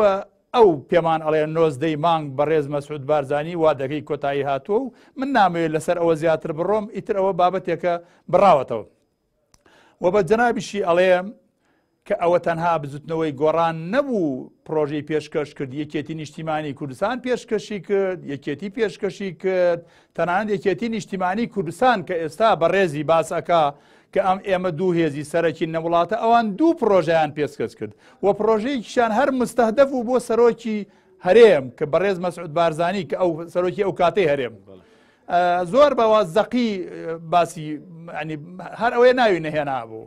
ئەو پێمان ئەڵێ 90 مانگ بەڕێز مەسعود بارزانی وا دەکەی کۆتایی هاتووە و من نامەوێت لەسەر ئەوە زیاتر بڕۆم ئیتر ئەوە بابەتێکە بڕاوەتەوە و بە جەنابیشی ئەڵێم کە ئەوە تەنها بزوتنەوەی گۆڕان نەبوو پرۆژەی پێشکەش کرد یەکێتی نیشتیمانی کوردستان پێشکەشی کرد یەکێتی پێشکەشی کرد تەنانەت یەکێتی نیشتیمانی کوردستان کە ئێستا بەڕێزی باسەکە کە ئەم ئێمە دوو هێزی سەرەکی نەوڵاتە ئەوان دوو پرۆژەیان پێشکەش کرد و پرۆژەیەکیشان هەر مستەهدەف و بۆ سەرۆکی هەرێم کە بەڕێز مەسعود بارزانی کە ئەو سەرۆکی ئەو کاتەی هەرێم زۆر بەوە زەقی باسی هەر ئەوەیە ناوی نەهێنا بوو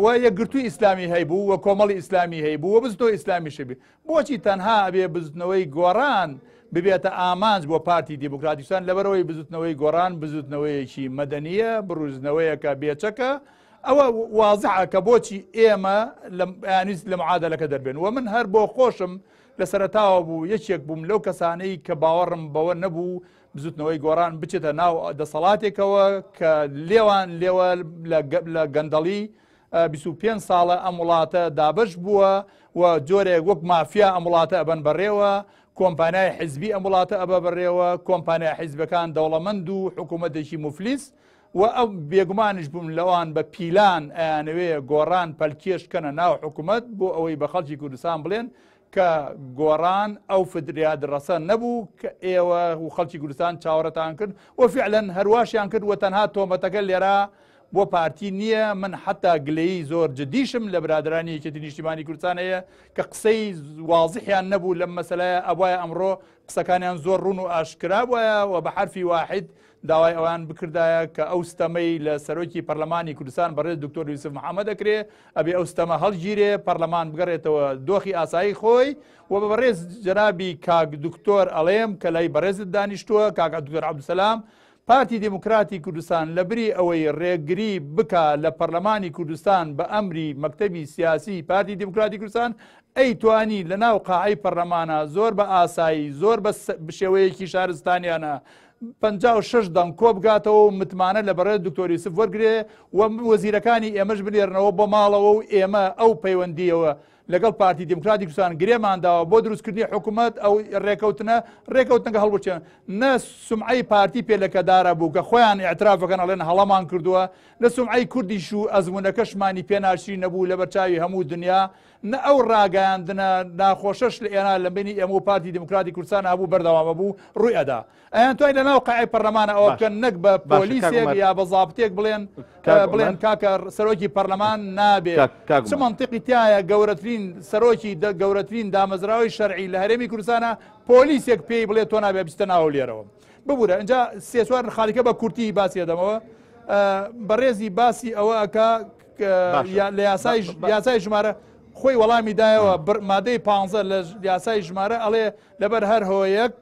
و یەکگرتووی ئیسلامی هەیبوو و کۆمەڵی ئیسلامی هەیبوو و بزنەوەی ئیسلامی شەبی بۆچی تەنها ئەبێ بزنەوەی گۆڕان ببێتە ئامانج بۆ پارتی دیموکراتیستان لەبەرەوەی بزوتنەوەی گۆڕان بزوتنەوەیەکی مەدەنیە بڕوزنەوەیەکە بێچەکە ئەوە وازعە کە بۆچی ئێمە یانویست لە معادلەکە دەربێن و من هەر بۆ خۆشم لە سەرەتاوە بوو یەکێک بووم لەو کەسانەی کە باوەڕم بەوە نەبوو بزوتنەوەی گۆڕان بچێتە ناو دەسەڵاتێکەوە کە لێوە لە گەندەڵی 25 ساڵە ئەم وڵاتە دابش بووە و جۆرێک وەک مافیا ئەم وڵاتە ئەبەن بەڕێوە کۆمپانیای حیزبی ئەم وڵاتە ئەبە بەڕێوە کۆمپانیای حیزبەکان دەوڵەمەند و حکوومەتێکی مفلیس و ئەو بێگومانش بووم لەوان بە پیلان ئەیانەوێ گۆڕان پەلکێشکەنە ناو حکوومەت بۆ ئەوەی بە خەڵکی کوردستان بڵێن کە گۆڕان ئەو فدریادڕەسە نەبوو کە ئێوە و خەڵکی کوردستان چاوەڕەتان کرد و فعلەن هەرواشیان کرد و تەنها تۆمەتەکە لێرە بۆ پارتی نییە. من حتا گلەی زۆر جدیشم لە برادرانی یەکێتی نیشتیمانی کوردستان هەیە کە قسەی واضحیان نەبوو لەم مەسەلەیە، ئەوایە ئەمڕۆ قسەکانیان زۆر ڕوون و ئاشکرا بووە و بە حرفی واحد داوای ئەوان بکردایە کە ئەو ستەمەی لە سەرۆکی پەرلەمانی کوردستان بەڕێز دکتۆر یوسف محەممەد دەکرێت ئەبێ ئەو ستەمە هەڵگیرێ پەرلەمان بگەڕێتەوە دۆخی ئاسایی خۆی و بە بەڕێز جەنابی کاک دکتۆر ئەڵێم کە لای بەڕێزت دانیشتووە کاک دکتۆر عەبدولسەلام پارتی دموکراتی کوردستان لەبری ئەوەی ڕێگری بکە لە پەرلەمانی کوردستان بە ئەمری مەکتەبی سیاسی پارتی دموکراتی کوردستان ئەیتوانی لە ناو قاعەی پەرلەمانە زۆر بە ئاسایی زۆر بە شێوەیەکی شارستانیانە 56 دەنگ کۆ بگاتەوە و متمانە لە بەڕێز دکتۆر یوسف وەرگێ و وەزیرەکانی ئێمەش بنێرنەوە بۆ ماڵەوە و ئێمە ئەو پەیوەندیەوە لەگەڵ پارتی دموکراتی کوردستان گرێمانداوە بۆ دروستکردنی حکوومەت ئەو ڕێکەوتنەکە هەڵبچێن نە سومعەی پارتی پێلەکەدارە بوو کە خۆیان ئاعترافەکەن ئەڵێن هەڵەمان کردووە نە سومعەی کوردیش و ئەزمونونەکەشمانی پێناشری نەبوو لە بەرچاوی هەموو دنیا نە ئەو ڕاگەیاندنە ناخۆشەش لە ئێنا لە بینی ئێمە و پارتی دموکراتی کوردستان هەبوو بەردەوامە بوو ڕووی ئەدا ئەیان توانین لە ناو قاعەی پەرلەمانە ئەوە بکەن نەک بە پۆلیسێک یا بە زابتێک بڵێن کاکە سەرۆکی پەرلەمان نابێت چ منطقی تایە گەورەترین سەرۆکی گەورەترین دامەزراوی شەرعی لە هەرێمی کوردستانە پۆلیسێک پێی بڵێت تۆ نابێت بستە ناو لێرەوە ببوورە اینجا سێ چوار خاڵیکە بە کورتی باسی دەمەوە بەڕێزی باسی ئەوە ئەکا لە یاسای ژمارە خۆی وەڵامی دایەوە مادەی 15 لە یاسای ژمارە ئەڵێ لەبەر هەر هۆیەک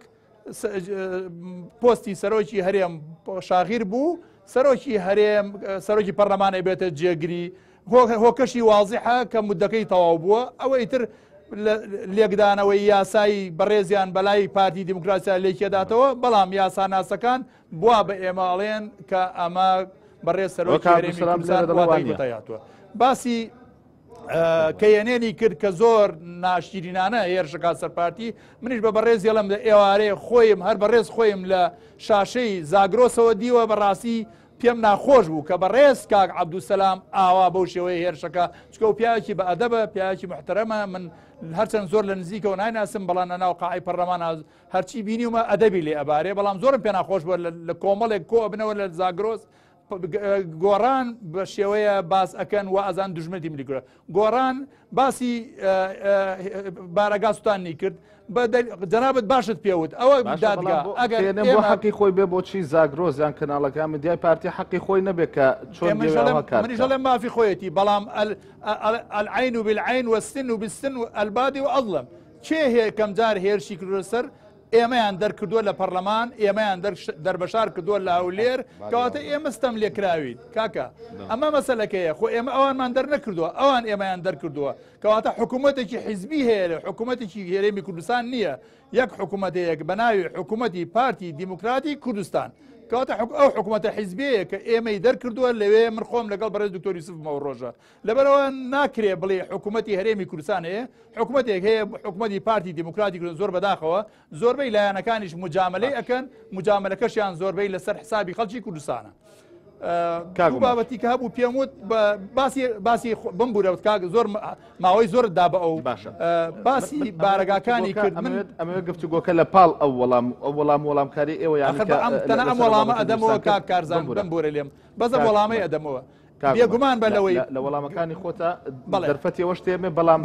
پۆستی سەرۆکی هەرێم شاغیر بوو سەرۆکی هەرێم سەرۆکی پەرلەمانە بێتە جێگری هۆکەشی وازیحە کە مودەکەی تەواو بووە ئەوە ئیتر لێکدانەوەی یاسایی بەڕێزیان بەلای پارتی دموکراسیا لێکێداتەوە بەڵام یاساناسەکان بوا بە ئێماڵێن کە ئەمە بەڕێز سەرۆکی هەرێمی کوردستان باسی کەیەنێنی کرد کە زۆر ناشرینانە هێرشەکە سەرپارتی منیش بە بەڕێز هێڵم لە ئێوارەیە خۆیم هەر بەڕێز خۆیم لە شاشەی زاگرۆسەوە دیوە بەڕاستی پێم ناخۆش بوو کە بەڕێز کاک عەبدولسەلام ئاوا بەو شێوەیە هێرشەکە چکە و پیاوێکی بە ئەدەبە پیاوێکی محتەرەمە من هەرچەند زۆر لە نزیکەوە نایناسم بەڵام لە ناو قاعەی پەرلەمان هەرچی بینیومە ئەدەبی لێ ئەبارێ بەڵام زۆرم پێ ناخۆش بووە لە کۆمەڵێک کۆ بنەوە لە زاگرۆس گۆڕان بە شێوەیە باس ئەکەن و ئازان دژمنی ملیگرە گۆڕان باسی بارەگاستانی کرد جەنابەت باشت پێوت ئەوە دادگا ئەگەر حەقی خۆی بێ بۆچی زاگرۆز یان کەناڵەکان مدیای پارتی حەقی خۆی نەبێت کە چۆن منیژەڵێ مافی خۆیەتی بەڵام العین بالعین والسن بالسن البادی وأظلم کێ هەیە کەم جار هێرشی کردووە سەر ئێمەیان دەرکردووە لە پەرلەمان ئێمەیان دەربەشار کردووە لە هەولێر کەواتە ئێمەستەم لێکراویت کاکە ئەمە مەسەلەکەیە خۆ ئێمە ئەوانمان دەرنەکردووە ئەوان ئێمەیان دەرکردووە کەواتە حکوومەتێکی حیزبی هەیە لە حکوومەتێکی هێرێمی کوردستان نییە یەک حکوومەتەیەک بە ناوی حکوومەتی پارتی دیموکراتی کوردستان کەواتە ئەو حکوومەتە حیزبەیە کە ئێمەی دەرکردووە لەوێ من خۆم لەگەڵ بەڕێز دکتۆر یوسف مەوڕۆژە لەبەرەوە ناکرێ بڵێ حکوومەتی هەرێمی کوردستان هەیە حکوومەتێک هەیە حکوومەتی پارتی دیموکراتی کوردستان زۆر بەداخەوە زۆربەی لایەنەکانیش مجاملەی ئەکەن مجاملەکەشیان زۆربەی لەسەر حسابی خەڵکی کوردستانە بابەتی کە هەبوو پێم وت باسی بمبورەوت کاک زۆر ماوەی زۆر دا بە ئەو باسی بارەگاکانی کرد ئەمە گفتوگۆکە لە پاڵ ئەو وەڵامکاری ئێوە تەنە ئەم وەڵامە ئەدەمەوە کاک کارزان بمبورە لێم بەزە وەڵامەی ئەدەمەوە بێگومان بە لەوەی لە وەڵامەکانی خۆتە دەرفەتیەوە شتێمێ بەڵام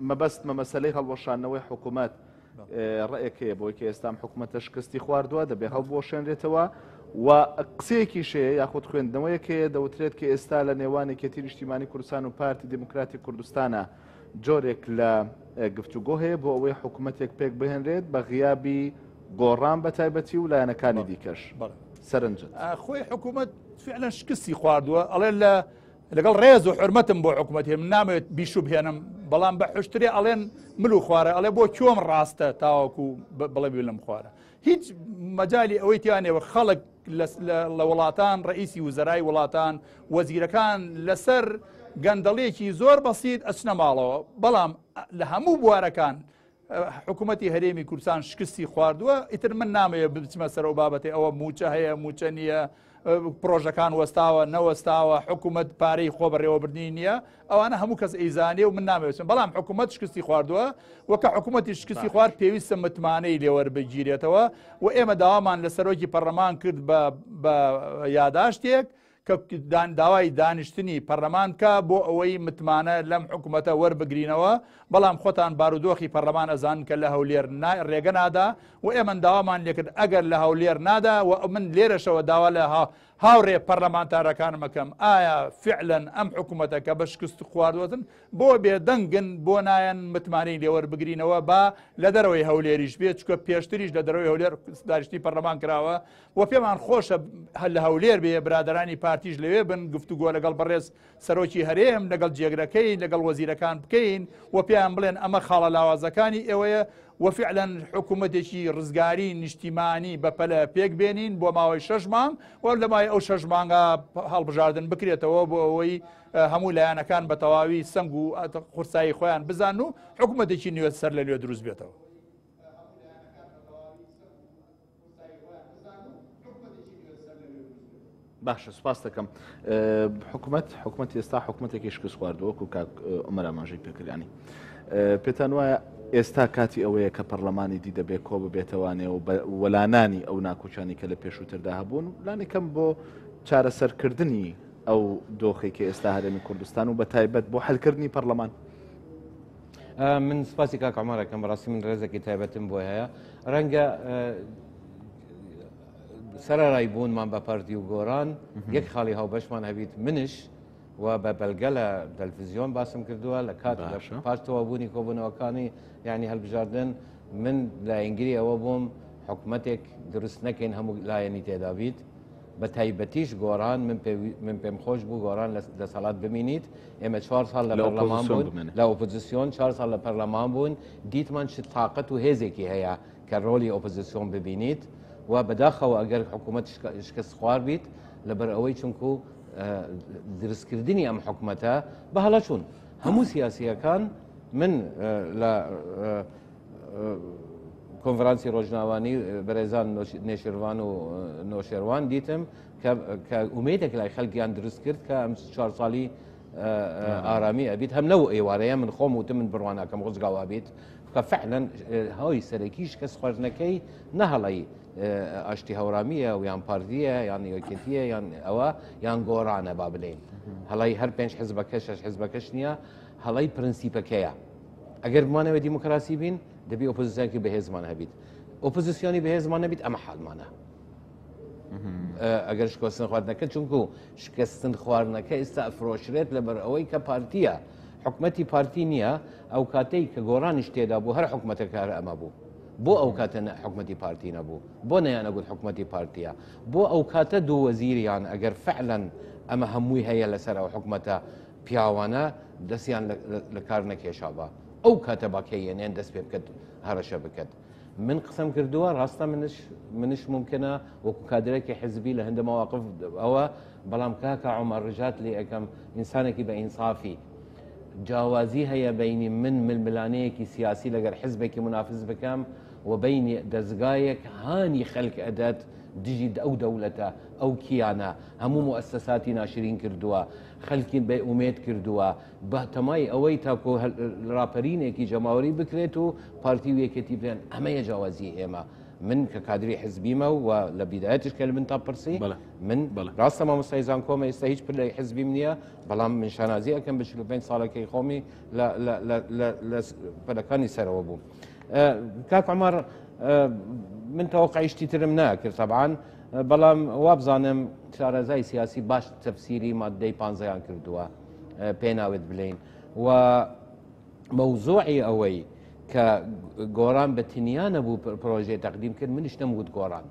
مەبەستمە مەسەلەی هەڵوەشانەوەی حکوومەت ڕێکەیە بۆی کە ئێستام حکوومەتە شکستی خواردووە دەبێ هەڵبۆشێنرێتەوە و قسەیەکی شەیە یاخود خوێندنەوەیەکەیە دەوترێت کە ئێستا لە نێوانێکی نیشتیمانی کوردستان و پارتی دموکراتی کوردستانە جۆرێک لە گفتوگۆ هەیە بۆ ئەوەی حکوومەتێک پێک بهێنرێت بە غیابی گۆڕان بە تایبەتی و لایەنەکانی دیکەش سەرنجت خۆی حکوومەت فعلا شکستی خواردووە ئەڵێ لەگەڵ ڕێز و حرمەتم بۆ حکوومەت هێ من نامەوێت بیش و بهێنم بەڵام بە حشتری ئەڵێن مل و خوارە ئەڵێ بۆ کۆم ڕاستە تاوەکو بڵێ لەم خوارە هیچ مەجای ئەوەی تیانێەوە خەڵک لە وڵاتان ڕئیسی وزەرای وڵاتان وەزیرەکان لەسەر گەندەڵێکی زۆر بەسیط ئەچنە ماڵەوە بەڵام لە هەموو بوارەکان حکوومەتی هەرێمی کوردستان شکستی خواردووە ئیتر من نامەوێت بچمە سەر و بابەتی ئەوە موچە هەیە موچە نییە پرۆژەکان وەستاوە نەوەستاوە حکوومەت پارەی خۆ بەڕێوەبردنی نییە ئەوانە هەموو کەس ئەیزانێ و من نامەوێتن بەڵام حکوومەت شکستی خواردووە وەکە حکوومەتی شکستی خوارد پێویستە متمانەی لێوەربگیرێتەوە و ئێمە داوامان لە سەرۆکی پەرلەمان کرد بە یاداشتێک کە داوای دانیشتنی پەرلەمان کە بۆ ئەوەی متمانە لەم حکوومەتە وەربگرینەوە بەڵام خۆتان بارودۆخی پەرلەمان ئەزان کە لە هەولێر ڕێگە نادا و ئێمە داوامان لێکرد ئەگەر لە هەولێر نادا و من لێرەشەوە داوا لە هاوڕێ پەرلەمانتارەکانمەکەم ئایا فعلەن ئەم حکوومەتە کە بە شکست خواردوەتن بۆ بێدەنگن بۆ نایەن متمانەی لێوەربگرینەوە با لە دەرەوەی هەولێریش بێت چکە پێشتریش لە دەرەوەی هەولێر دانیشتی پەرلەمان کراوە و پێمان خۆشە لە هەولێر بێ برادرانی پارتیش لەوێ بن گفتوگۆ لەگەڵ بەڕێز سەرۆکی هەرێم لەگەڵ جێگرەکەی لەگەڵ وەزیرەکان بکەین و پێیان بڵێن ئەمە خاڵە لاوازەکانی ئێوەیە وفعلا حکوومەتێکی ڕزگاری نیشتیمانی بەپەلە پێک بێنین بۆ ماوەی 6 مانگ و لە مای ئەو 6 مانگە هەڵبژاردن بکرێتەوە بۆ ئەوەی هەموو لایەنەکان بە تەواوی سنگ و قورسایی خۆیان بزان و حکوومەتێکی نوێ سەر لە لێ دروست بێتەوە. باشە سوپاس دەکەم حکوومەت ئێستا حکوومەتێکی شکست خواردووە وەکو کاک عومەر ئاماژەی پێکردیانی پێتان وایە ئێستا کاتی ئەوەیە کە پەرلەمانی دی دەبێت کۆ ببێتەوانێ و وەلانانی ئەو ناکۆچانی کە لە پێشووتردا هەبوون لانێکەم بۆ چارەسەرکردنی ئەو دۆخی کە ئێستا هەرێمی کوردستان و بە تایبەت بۆ حەلکردنی پەرلەمان. من سپاسی کاک عومەرەکەم بەڕاستی من ڕێزێکی تایبەتم بۆ هەیە ڕەنگە سەرەڕای بوونمان بە پارتی و گۆران یەک خاڵی هاوبەشمان هەبیت منش و بە بەلگە لە تەلڤیزیۆن باسم کردووە لە کات پاشتەوە بوونی کۆبوونەوەکانی یعنی هەڵبژاردن من لە ئینگری ئەوە بووم حکوومەتێک دروست نەکەین هەموو لایەنی تێدا بیت بە تایبەتیش گۆران من پێم خۆش بوو گۆران لە سەڵات ببینیت ئێمە 4 ساڵ لە پەرلەمان بوون لە ئۆپۆزیسیۆن 4 ساڵ لە پەرلەمان بوون دیتمان چ تااقەت و هێزێکی هەیە کە ڕۆلی ئۆپۆزیسیۆن ببینیت و بەداخەوە ئەگەر حکوومەت شکست خوار بیت لەبەر ئەوەی چونکو دروستکردنی ئەم حکوومەتە بە هەڵە چوون هەموو سیاسیەکان من لە کۆنفرانسی ڕۆژناوانی بەڕێزان نێشێروان و نۆشێروان دیتم کە ئومێدێک لای خەڵکیان دروست کرد کە ئەم 4 ساڵی ئارامی ئەبیت هەم نەو ئێوارەیە من خۆم وتم من بڕواناکەم ڕزگاوا بیت کە فعلا هەوی سەرەکیش کەس خۆشنەکەی نەهەڵی ئاشتی هەورامیە و یان پاردیە یان یۆکێتیە یان ئەوە یان گۆڕانە با بڵێن هەڵی هەر 5 حزبەکە 6 حزبەکەش نییە هەڵی پرنسیپەکەیە ئەگەر بمانەوە دیموکراسی بین دەبی ئۆپۆزیسیۆنێکی بەهێزمان هەبیت ئۆپۆزیسیۆنی بەهێزمان نەبیت ئەمە حاڵمانە ئەگەر شکستن خواردنەکە چونکو شکستن خواردنەکە ئێستا ئەفرۆشرێت لەبەر ئەوەی کە پارتیە حکومەتی پارتی نییە ئەو کاتەی کە گۆڕانیش تێدا بوو هەر حکومەتە کار ئەمە بوو بۆ ئەو کاتە حکومەتی پارتی نەبوو بۆ نەیانەگوت حکومەتی پارتیە بۆ ئەو کاتە دوو وەزیریان ئەگەر فعلەن ئەمە هەمووی هەیە لەسەر ئەو حکومەتە پیاوانە دەستیان لە کار نەکێشابە ئەو کاتە باکەیەنێن دەست پێ بکات هەرەشە بکات من قسم کردووە ڕاستە منش ممکنە وەکو کادرێکی حزبی لە هەندە مەواقف ئەوە بەڵام کاکە عومەر ڕژات لێ ئەەکەم ئینسانێکی بە ئینسافی جیاوازی هەیە بینی من ململانەیەکی سیاسی لەگەر حزبێکی منافز بکەم و بینی دەستگایەک هانی خەلک ئەدات دژی ئەو دەوڵەتە ئەو کیانە هەموو مؤسساتی ناشرین کردووە خەلکی بێ ئومێد کردووە بە تەمای ئەوەی تاکۆ ڕاپەرینێکی جەماوەری بکرێت و پارتی و یەکێتی بێن ئەمەیە جیاوازی ئێمە من کە کادری حزبیمە و لە بیدایەتش کە من تا پرسی من ڕاستە مامۆستای زانکۆمە ئێستا هیچ پر لە حزبیم نییە بەڵام من شانازی ئەەکەم بە 45 ساڵەکەی خۆمی لە پەلەکانی سەرەوە بوو کاک عومەر من تەوەقعیشتی ترم ناکرد طبعاً بەڵام وابزانم شارەزای سیاسی باش تەفسیری مادەی 15یان کردووە پێ ناوێت بڵین و مەوزوعی ئەوەی کە گۆران بە تەنیا نەبوو پرۆژێ تەقدیم کرد منیش نەمگوت گۆران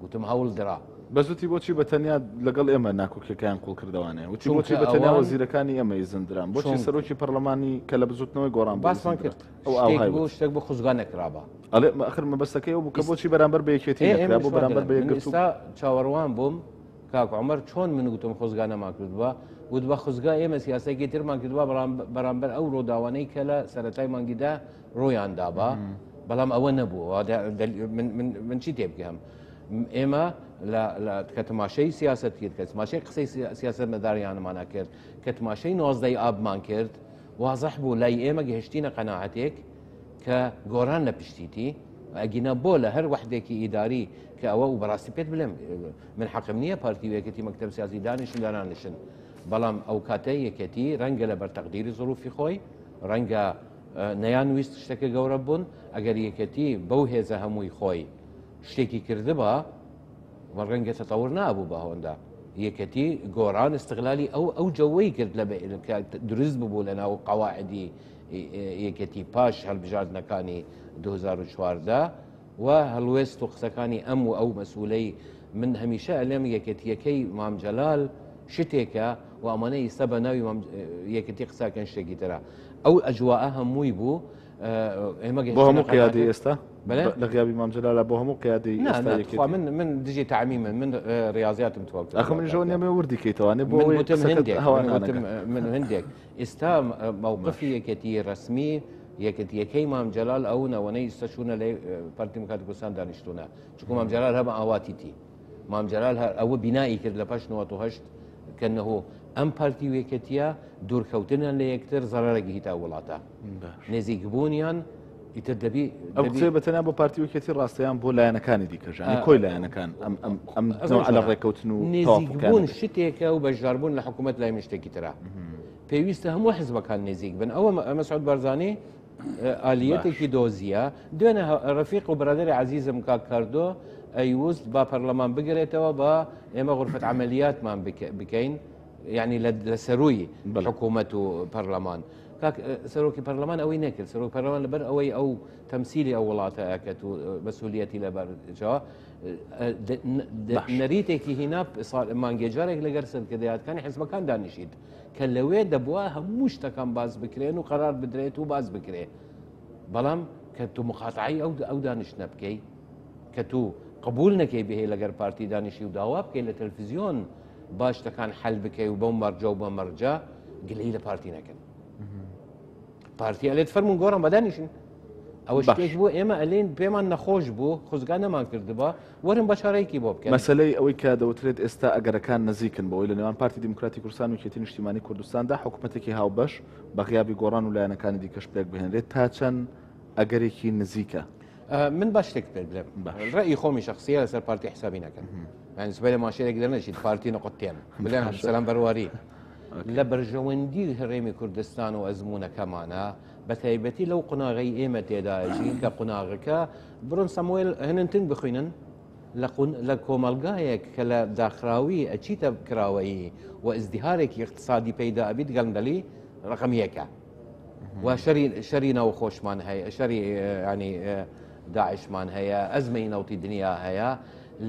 گوتم هەوڵ درا بەزوتی بۆچی بە تەنیا لەگەڵ ئێمە ناکۆکیەکان قوڵ کردوانێ وتی بۆچی بە تەنیا وەزیرەکانی ئەمەی زندران بۆچی سەرۆکی پەرلەمانی کە لە بزوتنەوەی گۆران باسمان کرد شتێک بۆ خوزگان نەکرابە ئەڵێ ئەخر مەبەستەکەی ئەو بوو کە بۆچی بەرامبەر بە یەکێتی نەکرا بۆ بەرامبەر بە ئێستا چاوەڕوان بووم کاک عومەر چۆن من گوتم خۆزگانەمان کردووە وت بە خوزگا ئێمە سیاسەیەکی ترمان کردووە بەرامبەر ئەو ڕۆداوانەی کە لە سەرەتای مانگیدا ڕۆیان دابا بەڵام ئەوە نەبوو من چی تێ بکەم ئێمە کە تماشەی سیاست کرد کە تماشەی قسەی سیاست مەداریانمان کرد کە تماشەی 19 ئابمان کرد وازەح بوو لای ئێمە گەهشتینە قەناعەتێک کە گۆران لە پشتیتی ئەگینە بۆ لە هەر وحدێکی ئیداری کە ئەوە و بەڕاستی پێت بڵێم من حەقم نییە پارتی وێکەتی مەکتەب سیاسی دانیشن دانانشن بەڵام ئەو کاتەی یەکەتی ڕەنگە لە بەرتەقدیری زۆروفی خۆی ڕەنگە نەیانویست شتەکە گەورە بوون ئەگەر یەکەتی بەو هێزە هەمووی خۆی شتێکی کردبە ڕەنگە تەتەور نابوو بە هەوندا یەکەتی گۆڕان استقلالی ئەو جەوەی کرد لە دروست ببوو لە ناو قەواعدی یەکەتی پاش هەڵبژاردنەکانی 2014 و هەڵوێست و قسەکانی ئەم و ئەو مەسئولەی من هەمیشە ئەلێم یەکەتیەکەی مام جەلال شتێکە و ئەمانە ئێستا بە ناوی یەکەتی قساکەن شتێکی ترە ئەو ئەجواءە هەمووی بوو ئێمە بۆ هەموو قیادی ئێستا لە غیابی مام جەلالە بۆ هەموو قیادی ئێستا من دژی تعمیمە من ریاضیاتم توەکت ئەخ من ژەوە نیمە وردیکەیتەوانێ بۆ من هەندێک ئێستا مووقفی یەکەتی ڕسمی یەکەتیەکەی مام جەلال ئەو نەوەنەی ئێستاشوونە لە پارتی دموکراتی کوردستان دانیشتوونە چونکە مام جەلال هەمە ئاواتیتی مام جەلال ئەوە بینایی کرد لە پاش 98 کەنەهۆ ئەم پارتی وێکەتیە دوورکەوتنیان لە یەکتر زەرەرێکی هیتا وڵاتە نێزیکبوونیان ئیتر دەبی ئەو قسەی بەتەنیا بۆ پارتی وێکەتی ڕاستەیان بۆ لایەنەکانی دیکەژانی کۆی لایەنەکان ئەم لە ڕێکەوتن و نێزیکبوون شتێکە و بەشداربوون لە حکوومەت لای مشتێکی ترا پێویستە هەموو حزبەکان نێزیک بن ئەوە مەسعود بەرزانی ئالیەتێکی دۆزیە دوێنێ ڕەفیق و بەرادەری عەزیزم کاک کاردۆ ئەیوست با پەرلەمان بگرێتەوە بە ئێمە غورفەت عەمەلیاتمان بکەین یعنی لە سەرووی حکوومەت و پەرلەمان سەرۆکی پەرلەمان ئەوەی نەکرد سەرۆکی پەرلەمان لەبەر ئەوەی ئەو تەمسیلی ئەو وڵاتە ئەکەت و مەسئولیەتی لەبەرجەوە نەریتێکی هینا مانگێجارێک لەگەر سەرکردایەتەکانی حیزبەکان دانیشید کە لەوێ دەبووە هەموو شتەکان باز بکرێن و قەرار بدرێت و باز بکرێ بەڵام کە تو مخاتعی ئەو دانیشتنە بکەی کە تو قبول نەکەی بهێ لەگەر پارتی دانیشی و داوا بکەی لە تەلڤیزیۆن باش شتەکان حەل بکەی و بەو مەرجە و بە مەرجە گلەی لە پارتی نەکەن پارتی ئەلێت فەرمون گۆڕم بەدانیشن ئەوە شتێک بوو ئێمە ئەلێن پێمان نەخۆش بوو خۆزگا نەمان کردبە وەرم بە چارەیەکی بۆ بکەن مەسەلەی ئەوەی کە دەوترێت ئێستا ئەگەرەکان نزیکن بەوەی لە نێوان پارتی دیموکراتی کوردستان و یەکێتی نیشتیمانی کوردستاندا حکوومەتێکی هاوبەش بە غیابی گۆڕان و لایەنەکانی دیکەش پێک بهێنرێت تا چەند ئەگەرێکی نزیکە من باش شتێک پێ بڵێم ڕێی خۆمی شخصیە لەسەر پارتی حسابی نەکەن یعنی سبەی لە ماشێنێک دەرنەچیت پارتی نەقوتێن بڵێن سەلام بەرواری لە بەرژەوەندی هەرێمی کوردستان و ئەزمونونەکەمانە بە تایبەتی لەو قوناغی ئێمە تێداژین کە قوناغەکە بڕۆن سەموێل هەننتن بخوێنن لە کۆمەلگایەک کە لە داخراوی ئەچیتە کراوەیی و ئزدیهارێکی اقتصادی پەیدا ئەبیت گەڵندەلی ڕقم یەکە و شەری ناو خۆشمان هەیە شەری ینی داعشمان هەیە ئەزمەی نەوتی دنیا هەیە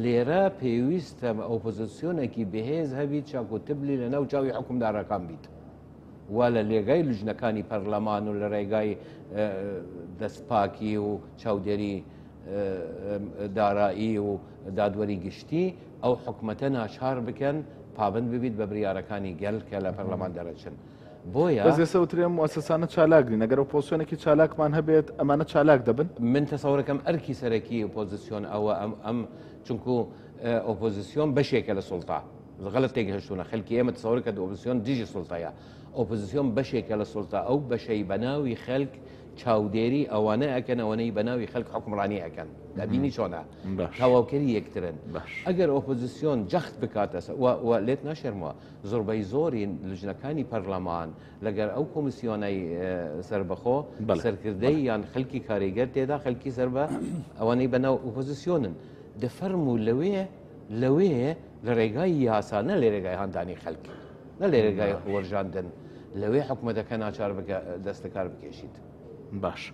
لێرە پێویستە ئۆپۆزیسیۆنێکی بەهێز هەبیت چاکۆتبلی لە ناو چاوی حکومدارەکان بیت وا لە لێگای لژنەکانی پەرلەمان و لە ڕێگای دەستپاکی و چاودێری دارایی و دادوەری گشتی ئەو حکومەتە ناچار بکەن پابند ببیت بە بریارەکانی گەل کە لە پەرلەمان دەرەچن بۆیە بەزێسەوترێ مؤسسانە چالاکنی نەگەر ئۆپۆزیسیۆنێکی چالاکمان هەبێت ئەمانە چالاک دەبن من تەسەوڕەکەم ئەرکی سەرەکی ئۆپۆزیسیۆن ئەوە ئەم چونکو ئۆپۆزیسیۆن بەشێکە لە سوڵتا غەڵەت تێک هەشتونە خەلکی ئێمە تەسەوڕکە ئۆپۆزیسیۆن دیژی سوڵتەیە ئۆپۆزیسیۆن بەشێکە لە سوڵتا ئەو بەشەی بەناوی خەلک چاودێری ئەوانە ئەکەن ئەوەنەی بەناوی خەلک حکومڕانی ئەکەن دەبینی چۆنە تەواوکەری یەکترن ئەگەر ئۆپۆزیسیۆن جەخت بکاتە لێت ناشێرمەوە زۆربەی زۆری لژنەکانی پەرلەمان لەگەر ئەو کۆمیسیۆنەی سربەخۆ سەرکردەی یان خەلکی کاریگەر تێدا خەلکی سەر بە ئەوانەی بەناو ئۆپۆزیسیۆنن دەفەرم و لەوێ لە ڕێگای یاسا نە لە ڕێگای هەندانی خەلک نە لە ڕێگای وەرژاندن لەوێ حکوومەتەکە ناچار دەستەکار بکێشیت باش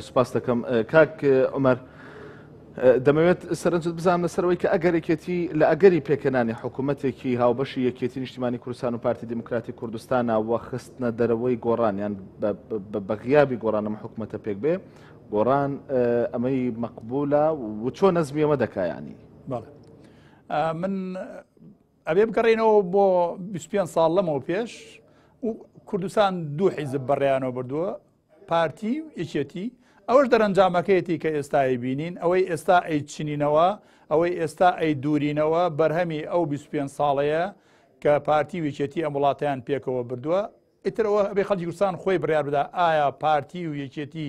سوپاس دەکەم کاک عومەر دەمەوێت سەرنجت بزانم لەسەرەوەی کە ئەگەرێکێتی لە ئەگەری پێکەنانی حکوومەتێکی هاوبەشی یەکێتی نیشتیمانی کوردستان و پارتی دیموکراتی کوردستانە وە خستنە دەرەوەی گۆڕانیان بە غیابی گۆڕانەمە حکوومەتە پێک بێ گۆڕان ئەمەی مەقبولە و چۆن نەزمی ئەمە دەکایانی من ئەبێ بگەڕێنەوە بۆ 25 ساڵ لەمەوە پێش و کوردستان دوو حیزب بەڕێیانەوە بردووە پارتی یەکێتی ئەوەش دەرەنجامەکەیەتی کە ئێستای بینین ئەوەی ئێستا ئەیچینینەوە ئەوەی ئێستا ئەی دوورینەوە بەرهەمی ئەو 25 ساڵەیە کە پارتی ویچێتی ئەم وڵاتیان پێکەوە بردووە. ئیترەوە ئەبێ خەڵکی کوردستان خۆی بڕیار بدا ئایا پارتی و یەکێتی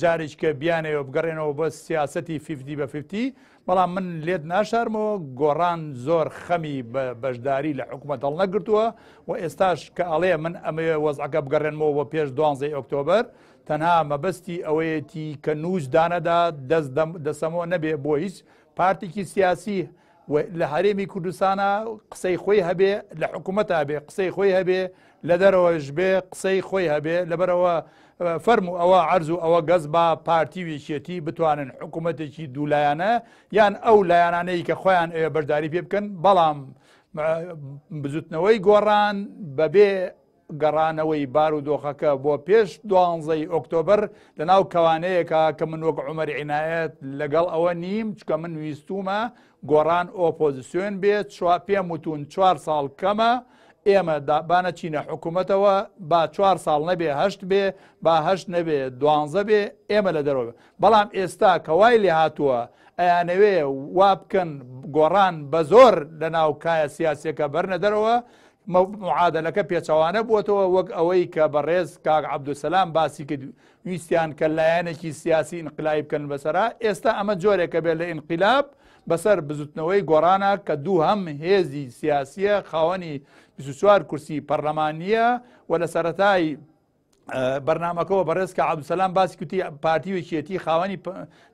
جارێک کە بیانەوە بگەڕێنەوە بە سیاسەتی 50 بە 50. بەڵام من لێت ناشارمەوە گۆڕان زۆر خەمی بەشداری لە حکوومەت هەڵ نەگرتووە و ئێستاش کە ئەڵێ من ئەمێ وەزعەکە بگەڕێنمەوە بۆ پێش 12 ئۆکتۆبەر تەنها مەبەستی ئەوەیەتی کە نووس دانەدا دەسەمەوە نەبێ بۆ هیچ پارتێکی سیاسی لە هەرێمی کوردستانە قسەی خۆی هەبێ، لە حکوومەتە هەبێ قسەی خۆی هەبێ، لە دەرەوەش بێ قسەی خۆی هەبێ. لەبەرەوە فەرمو ئەوە عەرز و ئەوە گەز بە پارتی وێچێتی بتوانن حکوومەتێکی دوولایانە یان ئەو لایەنانەی کە خۆیان بەشداری پێ بکەن. بەڵام بزوتنەوەی گۆڕان بەبێ گەڕانەوەی بارودۆخەکە بۆ پێش 12 ئۆکتۆبەر لە ناو کەوانەیەکە کە من وەک عومەر عینایەت لەگەڵ ئەوە نیم، چکە من ویستومە گۆڕان ئۆپۆزیسیۆن بێت. پێم وتون 4 ساڵ کەمە، ئێمە بانەچینە حکوومەتەوە با 4 ساڵ نەبێ 8 بێ، با 8 نەبێ 12 بێ، ئێمە لە دەرەوە. بەڵام ئێستا کەوای لێ هاتووە ئەیانەوێ وا بکەن گۆڕان بە زۆر لە ناو کایە سیاسیەکە بەرنە دەرەوە، معادلەکە پێچەوانە بووەتەوە وەک ئەوەی کە بەڕێز کاک عەبدولسەلام باسی کرد ویستیان کە لایەنێکی سیاسی ئینقلابی بکەن بەسەرا. ئێستا ئەمە جۆرێکە بێت لە ئینقلاب بەسەر بزوتنەوەی گۆڕانە کە دوو هەم هێزی سیاسیە خاوەنی 24 کورسی پەرلەمانیە و لە سەرەتای بەرنامەکەەوە بەڕێز کە عەبدولسەلام باسی کوتی پارتی وێکێتی خاوەنی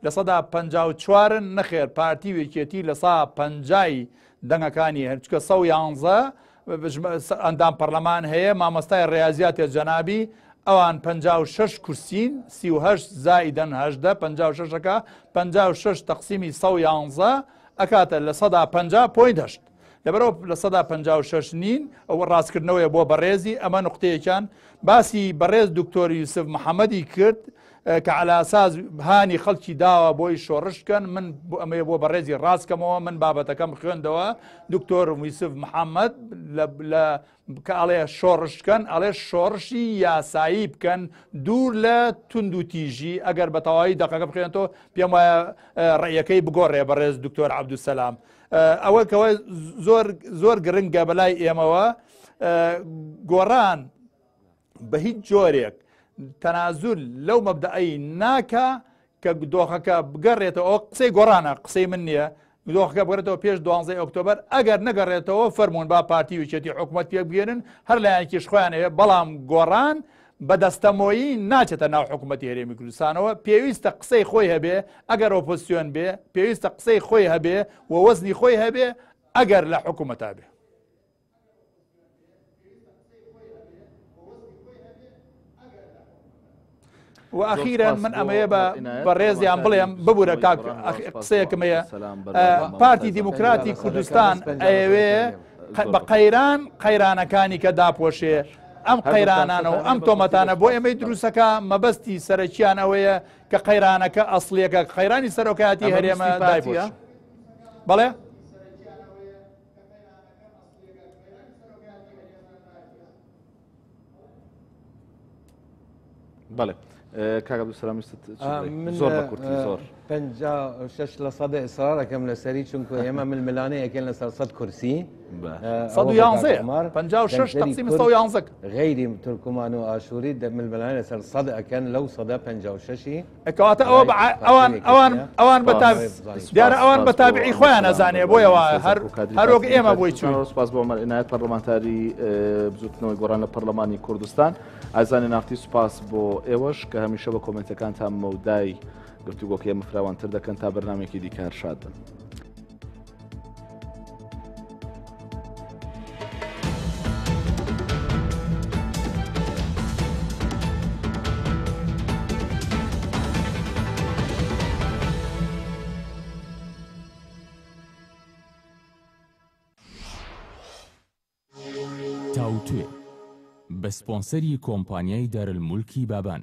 لە سەدا 54 نەخێر پارتی وێکێتی لە 150 دەنگەکانی هەرچکە 111 ئەندام پەرلەمان هەیە. مامۆستای ڕێاضیاتێ جەنابی ئەوان 56 کورسین 38 زائیدەن 18 56ەکە 56 تەقسیمی 111 ئەکاتە لە 150.8. لەبەرەوە لە 156 نین ئەوە ڕاستکردنەوەی بۆ بەڕێزی ئەمە نقطەیەکیان. باسی بەڕێز دکتۆر یوسف محەممەدی کرد کە عەلاساس هانی خەڵکی داوە بۆی شۆڕشکەن. من ئەمەیە بۆ بەڕێزی ڕاستکەمەوە، من بابەتەکەم خوێندەوە. دکتۆر یوسف محەممەد کە ئەڵێ شۆڕشکەن ئەڵێ شۆڕشی یاسایی بکەن دوور لە تونند و تیژی. ئەگەر بە تەواوی دەقەکە بخێنێتەوە پێم وایە ڕێیەکەی بگۆڕێ بەڕێز دکتۆر عەبدولسەلام. ئەوە کەوە زۆر گرنگە بەلای ئێمەوە گۆڕان بە هیچ جۆرێک تەنازول لەو مەبدەئی ناکە کە دۆخەکە بگەڕێتەوە. ئەو قسەی گۆڕانە، قسەی من نییە. دۆخەکە بگەڕێتەوە پێش 12 ئۆکتۆبەر. ئەگەر نەگەڕێتەوە فەرمونون با پارتی وێچێتی حکوومەت پێ بگێنن، هەر لایەنێکیش خۆیان هەیە. بەڵام گۆڕان بەدەستەمۆیی ناچێتە ناو حکوومەتی هەرێمی کوردستانەوە. پێویستە قسەی خۆی هەبێ ئەگەر ئۆپۆزیسیۆن بێ، پێویستە قسەی خۆی هەبێ و وەزنی خۆی هەبێ ئەگەر لە حکوومەتا بێ. و ئەخیرەن من ئەمەیە بە ڕێزیان بڵێم ببوورە قسەیەکمەیە. پارتی دیموکراتی کوردستان ئەوێ بە قەیرانەکانی کە داپۆشێ ئەم قەیرانانەوە ئەم تۆمەتانە بۆ ئێمەی دروستەکە مەبەستی سەرەکیان ئەوەیە کە قەیرانەکە ئەسڵیەکە قەیرانی سەرۆکایەتی هەرێمە دایپۆش. بەڵێ بەڵێ کاک عەبدولسەلام زۆر بە کورتی زۆر 56% ئیسرارەکەم لەسەری چونکە ئێمە ململانەیەکەن لەسەر 100 کورسی 56 تەقسیمی 111 غەیری تورکمان و ئاشووری ململانە لەسەر 100 ئەکەن لەو 156 ئەکەواتە ئەوان دیارە ئەوان بە تابعی خۆیان نەزانێ بۆیەوە هەروەک ئێمە بۆی چوون. سپاس بۆ عومەر عینایەت پەرلەمانتاری بزوتنەوەی گۆڕان لە پەرلەمانی کوردستان. ئازانی نافتی سوپاس بۆ ئێوەش کە هەمیشە بە کۆمنتەکانتان مەودای گفتوگۆکە ئێمە فراوانتر دەکەن تا بەرنامێکی دیکە شاد بن. تاوتوێ بە سپۆنسەری کۆمپانیای دارالمولکی بابان.